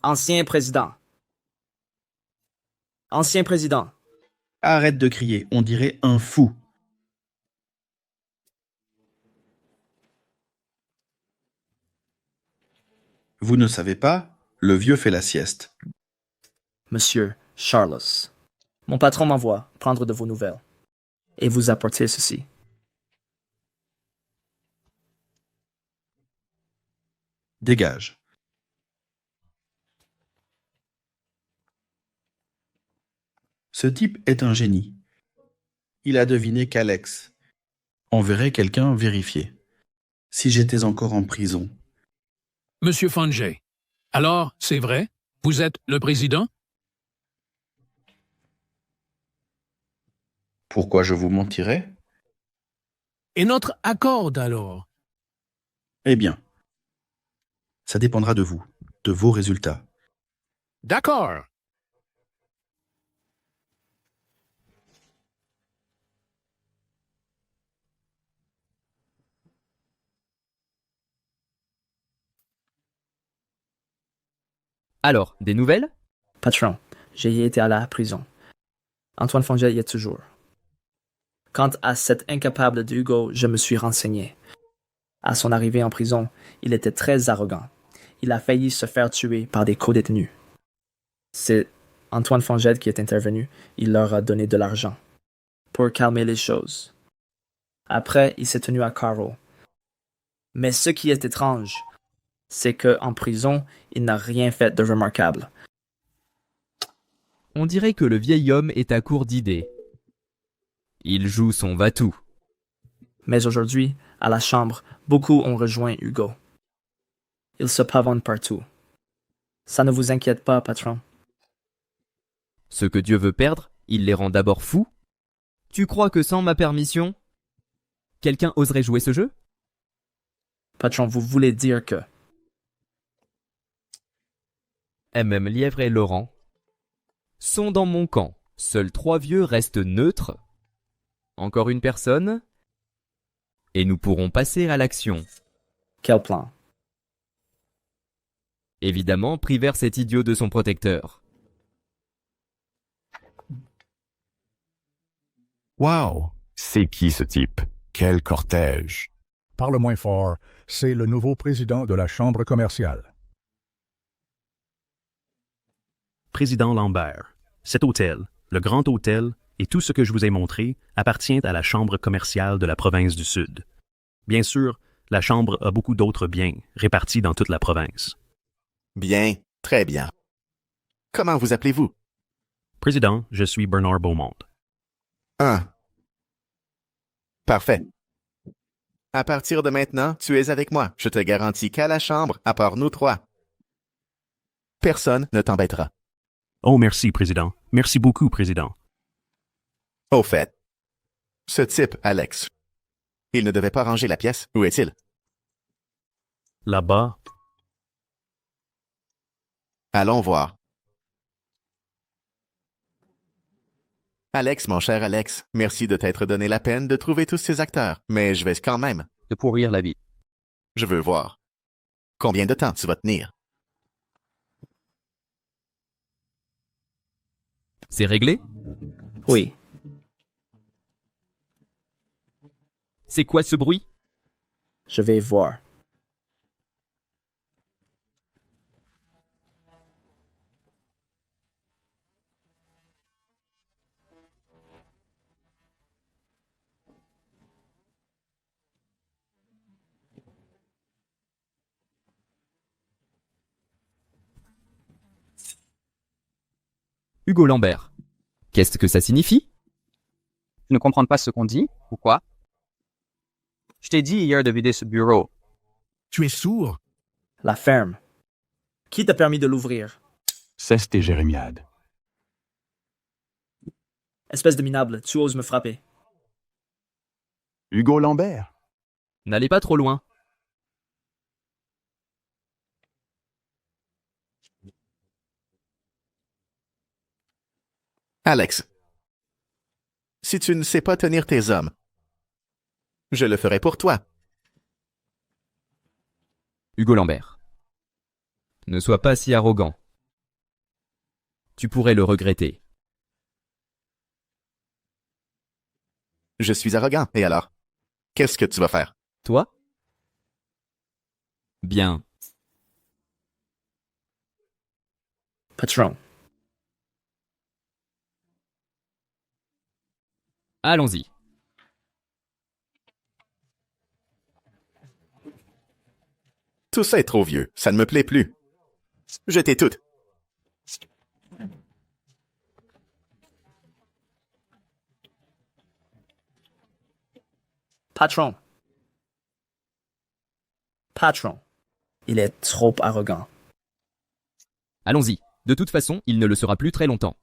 Ancien président. Ancien président. Arrête de crier, on dirait un fou. Vous ne savez pas, le vieux fait la sieste. Monsieur Charles, mon patron m'envoie prendre de vos nouvelles et vous apporter ceci. Dégage. Ce type est un génie. Il a deviné qu'Alex enverrait quelqu'un vérifier. Si j'étais encore en prison. Monsieur Fangé, alors, c'est vrai? Vous êtes le président? Pourquoi je vous mentirais? Et notre accord alors? Eh bien, ça dépendra de vous, de vos résultats. D'accord. Alors, des nouvelles? Patron, j'ai été à la prison. Antoine Fongel y est toujours. Quant à cet incapable de Hugo, je me suis renseigné. À son arrivée en prison, il était très arrogant. Il a failli se faire tuer par des co-détenus. C'est Antoine Fongel qui est intervenu. Il leur a donné de l'argent pour calmer les choses. Après, il s'est tenu à carreau. Mais ce qui est étrange, c'est que en prison, il n'a rien fait de remarquable. On dirait que le vieil homme est à court d'idées. Il joue son va-tout. Mais aujourd'hui, à la chambre, beaucoup ont rejoint Hugo. Il se pavane partout. Ça ne vous inquiète pas, patron? Ce que Dieu veut perdre, il les rend d'abord fous. Tu crois que sans ma permission, quelqu'un oserait jouer ce jeu? Patron, vous voulez dire que... MM Lièvre et Laurent sont dans mon camp. Seuls 3 vieux restent neutres. Encore une personne. Et nous pourrons passer à l'action. Quel plan? Évidemment, priver cet idiot de son protecteur. Wow! C'est qui ce type? Quel cortège! Parle moins fort. C'est le nouveau président de la Chambre commerciale. Président Lambert, cet hôtel, le Grand Hôtel et tout ce que je vous ai montré appartient à la Chambre commerciale de la province du Sud. Bien sûr, la Chambre a beaucoup d'autres biens répartis dans toute la province. Bien, très bien. Comment vous appelez-vous? Président, je suis Bernard Beaumont. Parfait. À partir de maintenant, tu es avec moi. Je te garantis qu'à la chambre, à part nous 3, personne ne t'embêtera. Oh, merci, Président. Merci beaucoup, Président. Au fait, ce type, Alex, il ne devait pas ranger la pièce. Où est-il? Là-bas. Allons voir. Alex, mon cher Alex, merci de t'être donné la peine de trouver tous ces acteurs, mais je vais quand même de pourrir la vie. Je veux voir. Combien de temps tu vas tenir? C'est réglé? Oui. C'est quoi ce bruit? Je vais voir. Hugo Lambert. Qu'est-ce que ça signifie? Tu ne comprends pas ce qu'on dit, ou quoi? Je t'ai dit hier de vider ce bureau. Tu es sourd? La ferme. Qui t'a permis de l'ouvrir? Cesse tes jérémiades. Espèce de minable, tu oses me frapper. Hugo Lambert. N'allez pas trop loin. Alex, si tu ne sais pas tenir tes hommes, je le ferai pour toi. Hugo Lambert. Ne sois pas si arrogant. Tu pourrais le regretter. Je suis arrogant, et alors? Qu'est-ce que tu vas faire? Toi? Bien. Patron. Allons-y. Tout ça est trop vieux, ça ne me plaît plus. Jetez toutes. Patron. Patron. Il est trop arrogant. Allons-y. De toute façon, il ne le sera plus très longtemps.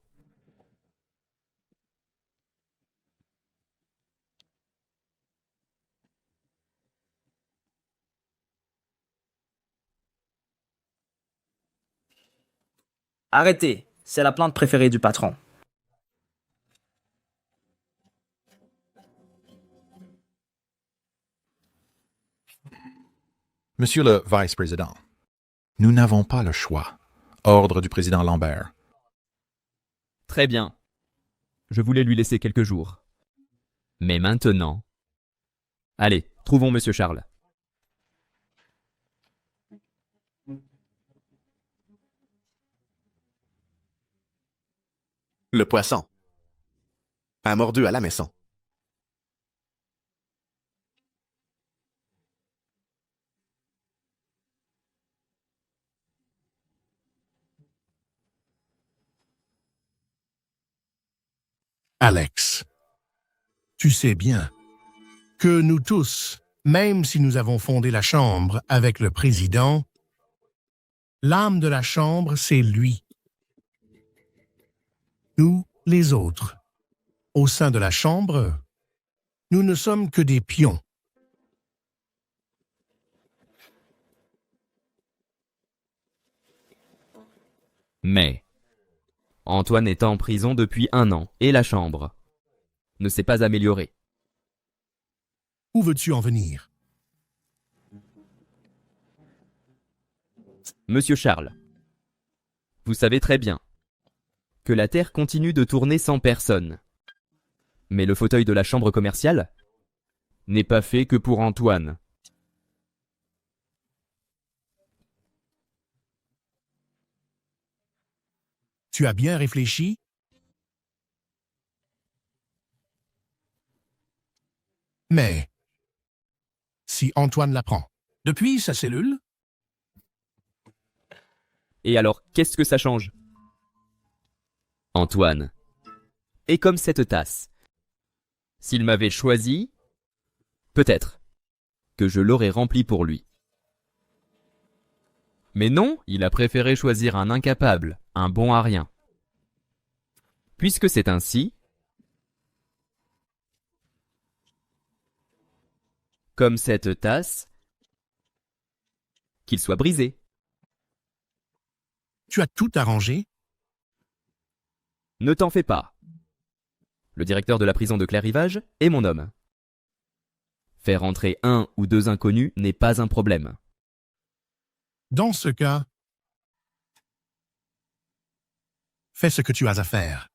Arrêtez, c'est la plante préférée du patron. Monsieur le vice-président, nous n'avons pas le choix. Ordre du président Lambert. Très bien. Je voulais lui laisser quelques jours. Mais maintenant... Allez, trouvons Monsieur Charles. Le poisson. A mordu à la maison. Alex, tu sais bien que nous tous, même si nous avons fondé la Chambre avec le président, l'âme de la Chambre, c'est lui. Nous, les autres, au sein de la Chambre, nous ne sommes que des pions. Mais... Antoine est en prison depuis 1 an et la Chambre ne s'est pas améliorée. Où veux-tu en venir? Monsieur Charles, vous savez très bien que la Terre continue de tourner sans personne. Mais le fauteuil de la chambre commerciale n'est pas fait que pour Antoine. Tu as bien réfléchi? Mais, si Antoine l'apprend, depuis sa cellule? Et alors, qu'est-ce que ça change? Antoine est comme cette tasse. S'il m'avait choisi, peut-être que je l'aurais remplie pour lui. Mais non, il a préféré choisir un incapable, un bon à rien. Puisque c'est ainsi, comme cette tasse, qu'il soit brisé. Tu as tout arrangé? Ne t'en fais pas. Le directeur de la prison de Clair-Rivage est mon homme. Faire entrer 1 ou 2 inconnus n'est pas un problème. Dans ce cas, fais ce que tu as à faire.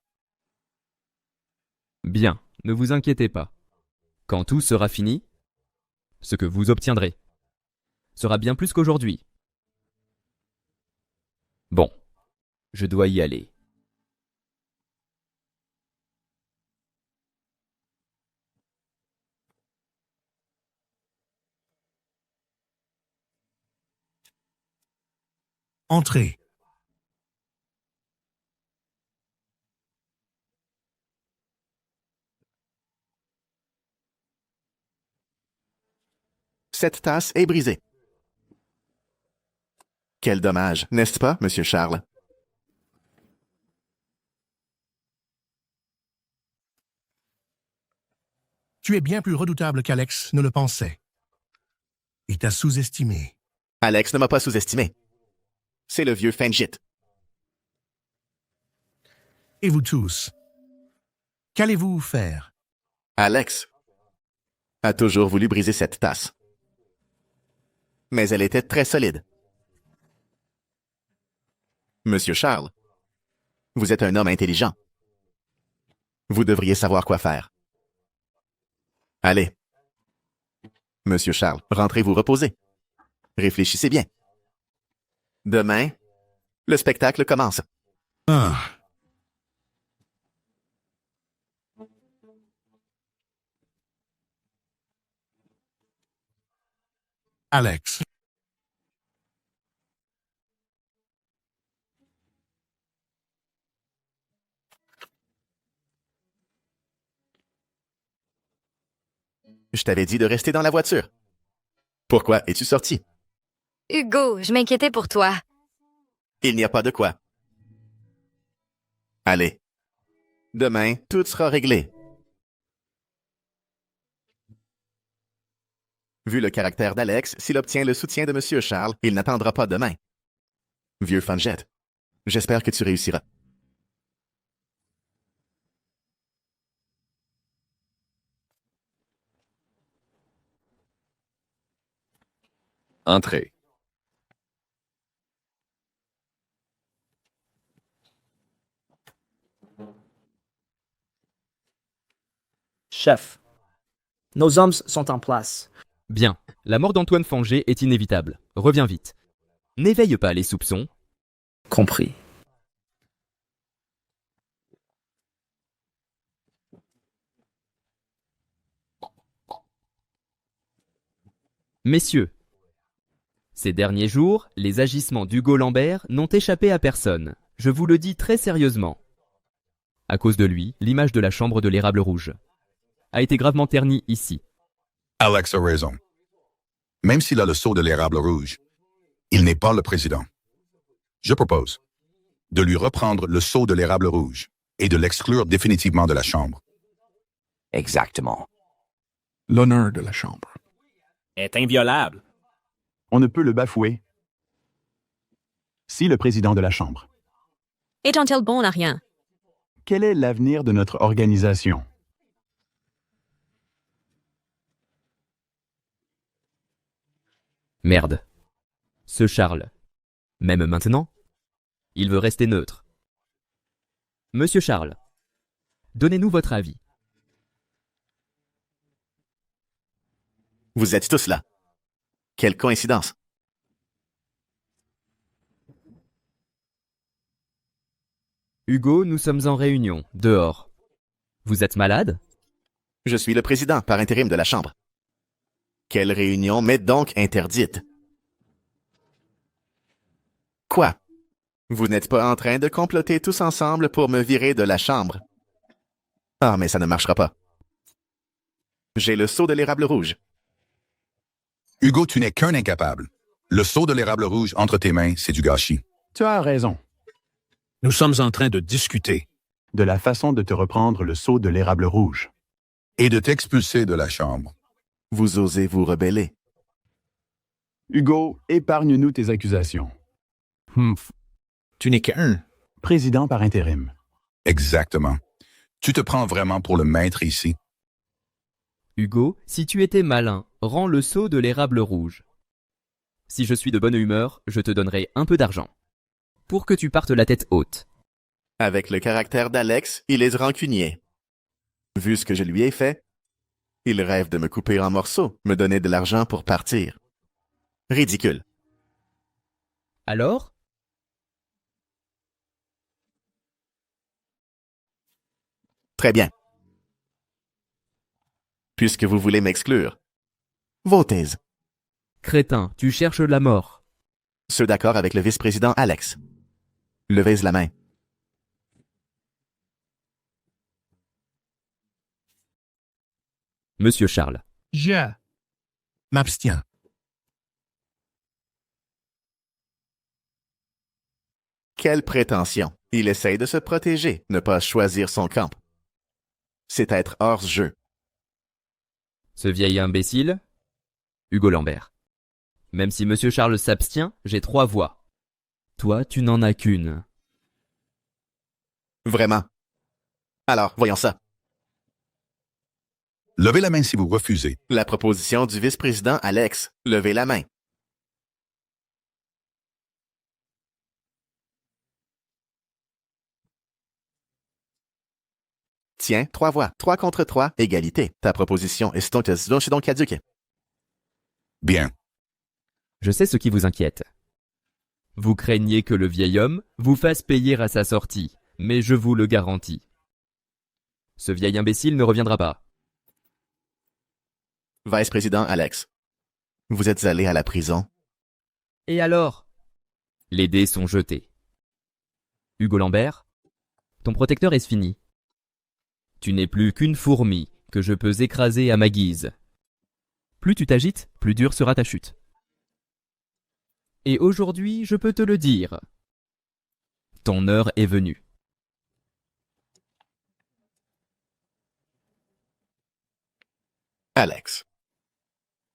Bien, ne vous inquiétez pas. Quand tout sera fini, ce que vous obtiendrez sera bien plus qu'aujourd'hui. Bon, je dois y aller. Entrez. Cette tasse est brisée. Quel dommage, n'est-ce pas, Monsieur Charles? Tu es bien plus redoutable qu'Alex ne le pensait. Il t'a sous-estimé. Alex ne m'a pas sous-estimé. C'est le vieux Fangit. Et vous tous, qu'allez-vous faire? Alex a toujours voulu briser cette tasse. Mais elle était très solide. Monsieur Charles, vous êtes un homme intelligent. Vous devriez savoir quoi faire. Allez. Monsieur Charles, rentrez vous reposer. Réfléchissez bien. Demain, le spectacle commence. Ah. Alex. Je t'avais dit de rester dans la voiture. Pourquoi es-tu sorti? Hugo, je m'inquiétais pour toi. Il n'y a pas de quoi. Allez. Demain, tout sera réglé. Vu le caractère d'Alex, s'il obtient le soutien de Monsieur Charles, il n'attendra pas demain. Vieux Fangette. J'espère que tu réussiras. Entrez. Chef, nos hommes sont en place. Bien, la mort d'Antoine Fangé est inévitable. Reviens vite. N'éveille pas les soupçons. Compris. Messieurs, ces derniers jours, les agissements d'Hugo Lambert n'ont échappé à personne. Je vous le dis très sérieusement. À cause de lui, l'image de la chambre de l'érable rouge a été gravement ternie ici. Alex a raison. Même s'il a le sceau de l'érable rouge, il n'est pas le président. Je propose de lui reprendre le sceau de l'érable rouge et de l'exclure définitivement de la Chambre. Exactement. L'honneur de la Chambre est inviolable. On ne peut le bafouer. Si le président de la Chambre. Est-il bon à rien? Quel est l'avenir de notre organisation? Merde. Ce Charles, même maintenant, il veut rester neutre. Monsieur Charles, donnez-nous votre avis. Vous êtes tous là. Quelle coïncidence. Hugo, nous sommes en réunion, dehors. Vous êtes malade? Je suis le président par intérim de la Chambre. Quelle réunion m'est donc interdite? Quoi? Vous n'êtes pas en train de comploter tous ensemble pour me virer de la Chambre? Ah, mais ça ne marchera pas. J'ai le sceau de l'érable rouge. Hugo, tu n'es qu'un incapable. Le sceau de l'érable rouge entre tes mains, c'est du gâchis. Tu as raison. Nous sommes en train de discuter. De la façon de te reprendre le sceau de l'érable rouge. Et de t'expulser de la Chambre. Vous osez vous rebeller. Hugo, épargne-nous tes accusations. Tu n'es qu'un. Président par intérim. Exactement. Tu te prends vraiment pour le maître ici. Hugo, si tu étais malin, rends le sceau de l'érable rouge. Si je suis de bonne humeur, je te donnerai un peu d'argent. Pour que tu partes la tête haute. Avec le caractère d'Alex, il est rancunier. Vu ce que je lui ai fait, il rêve de me couper en morceaux, me donner de l'argent pour partir. Ridicule. Alors? Très bien. Puisque vous voulez m'exclure, votez. Crétin, tu cherches la mort. Ceux d'accord avec le vice-président Alex. Levez la main. Monsieur Charles. Je m'abstiens. Quelle prétention. Il essaye de se protéger, ne pas choisir son camp. C'est être hors jeu. Ce vieil imbécile? Hugo Lambert. Même si Monsieur Charles s'abstient, j'ai 3 voix. Toi, tu n'en as qu'une. Vraiment. Alors, voyons ça. Levez la main si vous refusez. La proposition du vice-président Alex. Levez la main. Tiens, 3 voix. 3 contre 3, égalité. Ta proposition est donc caduque. Bien. Je sais ce qui vous inquiète. Vous craignez que le vieil homme vous fasse payer à sa sortie, mais je vous le garantis. Ce vieil imbécile ne reviendra pas. Vice-président Alex, vous êtes allé à la prison. Et alors? Les dés sont jetés. Hugo Lambert, ton protecteur est fini. Tu n'es plus qu'une fourmi que je peux écraser à ma guise. Plus tu t'agites, plus dure sera ta chute. Et aujourd'hui, je peux te le dire. Ton heure est venue. Alex.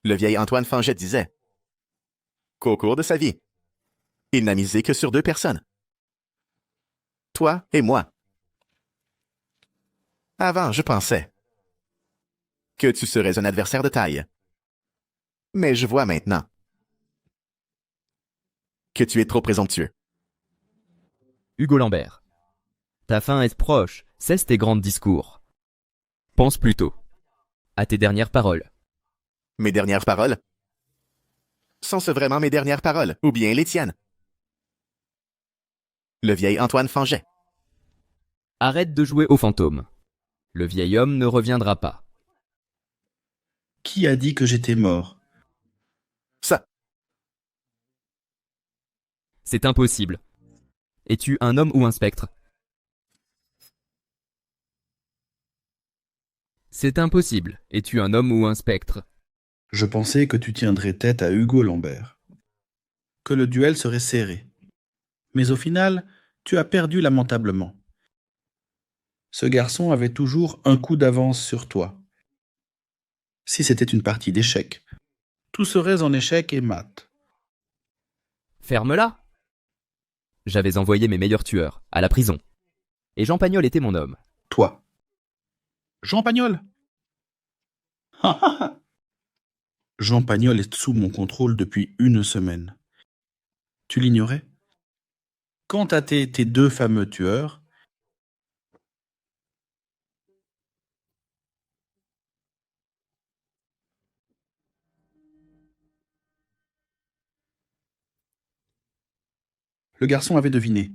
Le vieil Antoine Fangé disait qu'au cours de sa vie, il n'a misé que sur 2 personnes. toi et moi. Avant, je pensais que tu serais un adversaire de taille. Mais je vois maintenant que tu es trop présomptueux. Hugo Lambert. Ta fin est proche, cesse tes grands discours. Pense plutôt à tes dernières paroles. Mes dernières paroles? Sont-ce vraiment mes dernières paroles, ou bien les tiennes? Le vieil Antoine Fanget. Arrête de jouer au fantôme. Le vieil homme ne reviendra pas. Qui a dit que j'étais mort? Ça. C'est impossible. Es-tu un homme ou un spectre? C'est impossible. Es-tu un homme ou un spectre? Je pensais que tu tiendrais tête à Hugo Lambert. Que le duel serait serré. Mais au final, tu as perdu lamentablement. Ce garçon avait toujours un coup d'avance sur toi. Si c'était une partie d'échecs, tout serait en échec et mat. Ferme-la. J'avais envoyé mes meilleurs tueurs à la prison. Et Jean Pagnol était mon homme. Toi. Jean Pagnol? Jean Pagnol est sous mon contrôle depuis 1 semaine. Tu l'ignorais? Quant à tes 2 fameux tueurs, le garçon avait deviné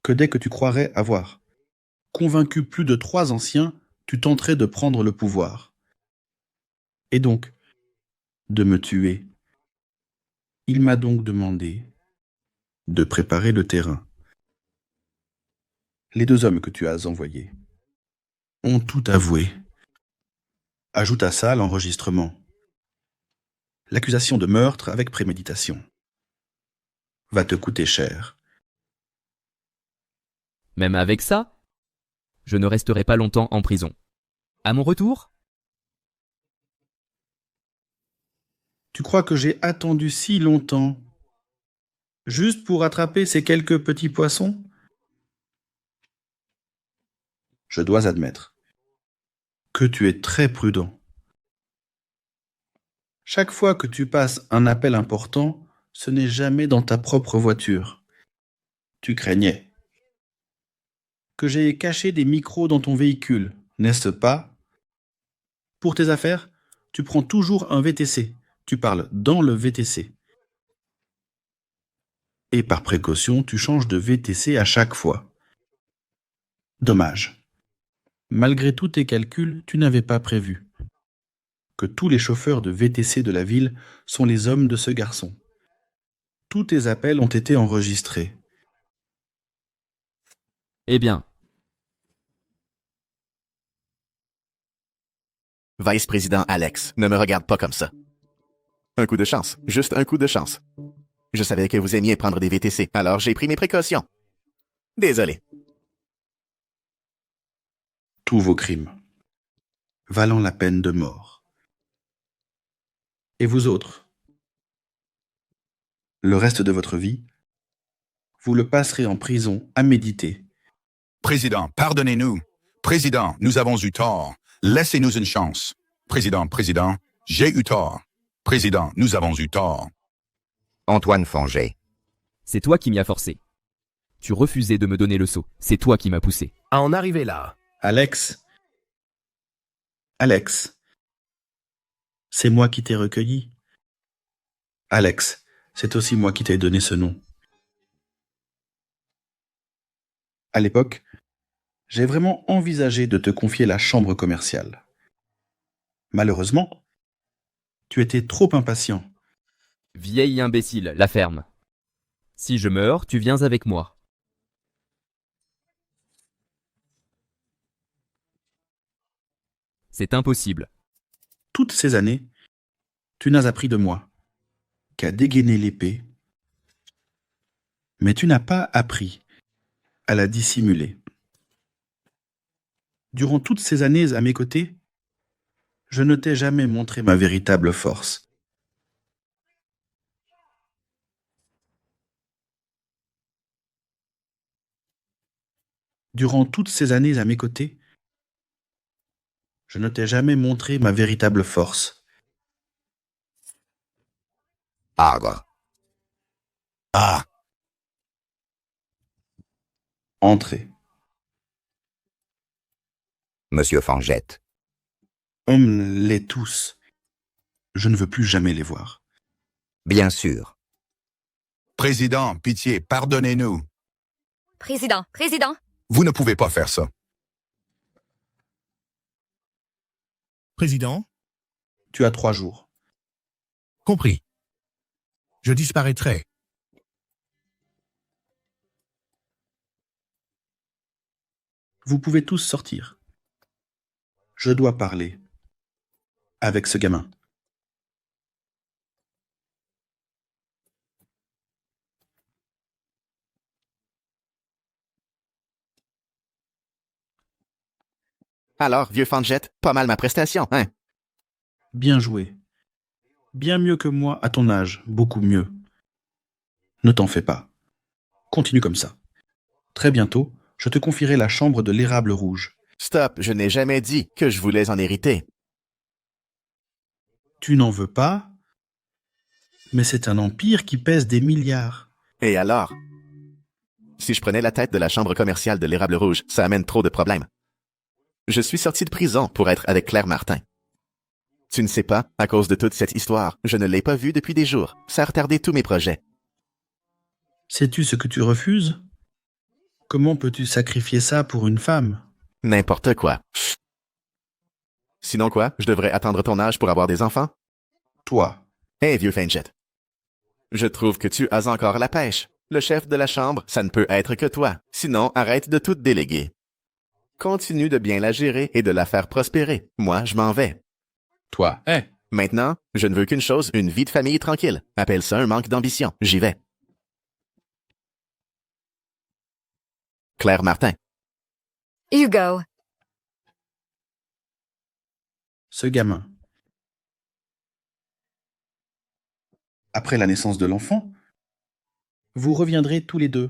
que dès que tu croirais avoir convaincu plus de 3 anciens, tu tenterais de prendre le pouvoir. Et donc, de me tuer. Il m'a donc demandé de préparer le terrain. Les 2 hommes que tu as envoyés ont tout avoué. Ajoute à ça l'enregistrement. L'accusation de meurtre avec préméditation va te coûter cher. Même avec ça, je ne resterai pas longtemps en prison. À mon retour, tu crois que j'ai attendu si longtemps juste pour attraper ces quelques petits poissons? Je dois admettre que tu es très prudent. Chaque fois que tu passes un appel important, ce n'est jamais dans ta propre voiture. Tu craignais que j'aie caché des micros dans ton véhicule, n'est-ce pas? Pour tes affaires, tu prends toujours un VTC. Tu parles dans le VTC. Et par précaution, tu changes de VTC à chaque fois. Dommage. Malgré tous tes calculs, tu n'avais pas prévu que tous les chauffeurs de VTC de la ville sont les hommes de ce garçon. Tous tes appels ont été enregistrés. eh bien, Vice-président Alex, ne me regarde pas comme ça. Un coup de chance, juste un coup de chance. Je savais que vous aimiez prendre des VTC, alors j'ai pris mes précautions. Désolé. Tous vos crimes, valant la peine de mort. Et vous autres, le reste de votre vie, vous le passerez en prison à méditer. Président, pardonnez-nous. Président, nous avons eu tort. Laissez-nous une chance. Président, j'ai eu tort. Président, nous avons eu tort. Antoine Fanget. c'est toi qui m'y as forcé. Tu refusais de me donner le sceau. C'est toi qui m'as poussé. À en arriver là. Alex, c'est moi qui t'ai recueilli. Alex, c'est aussi moi qui t'ai donné ce nom. À l'époque, j'ai vraiment envisagé de te confier la chambre commerciale. Malheureusement, tu étais trop impatient. Vieil imbécile, la ferme. Si je meurs, tu viens avec moi. C'est impossible. Toutes ces années, tu n'as appris de moi qu'à dégainer l'épée, mais tu n'as pas appris à la dissimuler. Durant toutes ces années à mes côtés, je ne t'ai jamais montré ma véritable force. Durant toutes ces années à mes côtés, je ne t'ai jamais montré ma véritable force. Ardre. Ah, Entrez. Monsieur Fangette. On me l'est tous. Je ne veux plus jamais les voir. Bien sûr. Président, pitié, pardonnez-nous. Président, Vous ne pouvez pas faire ça. Président, Tu as 3 jours. compris. Je disparaîtrai. Vous pouvez tous sortir. Je dois parler avec ce gamin. Alors, vieux Fanjet, pas mal ma prestation, hein? Bien joué. Bien mieux que moi à ton âge, beaucoup mieux. Ne t'en fais pas. Continue comme ça. Très bientôt, je te confierai la chambre de l'érable rouge. Stop, je n'ai jamais dit que je voulais en hériter. Tu n'en veux pas, mais c'est un empire qui pèse des milliards. Et alors? Si je prenais la tête de la chambre commerciale de l'érable rouge, ça amène trop de problèmes. Je suis sorti de prison pour être avec Claire Martin. Tu ne sais pas, à cause de toute cette histoire, je ne l'ai pas vue depuis des jours. Ça a retardé tous mes projets. Sais-tu ce que tu refuses? Comment peux-tu sacrifier ça pour une femme? N'importe quoi. Sinon quoi, je devrais attendre ton âge pour avoir des enfants? Toi. Hé, vieux Fanjet. Je trouve que tu as encore la pêche. Le chef de la chambre, ça ne peut être que toi. Sinon, arrête de tout déléguer. Continue de bien la gérer et de la faire prospérer. Moi, je m'en vais. Toi, Maintenant, je ne veux qu'une chose, une vie de famille tranquille. Appelle ça un manque d'ambition. J'y vais. Claire Martin. Hugo. Ce gamin. Après la naissance de l'enfant, vous reviendrez tous les deux.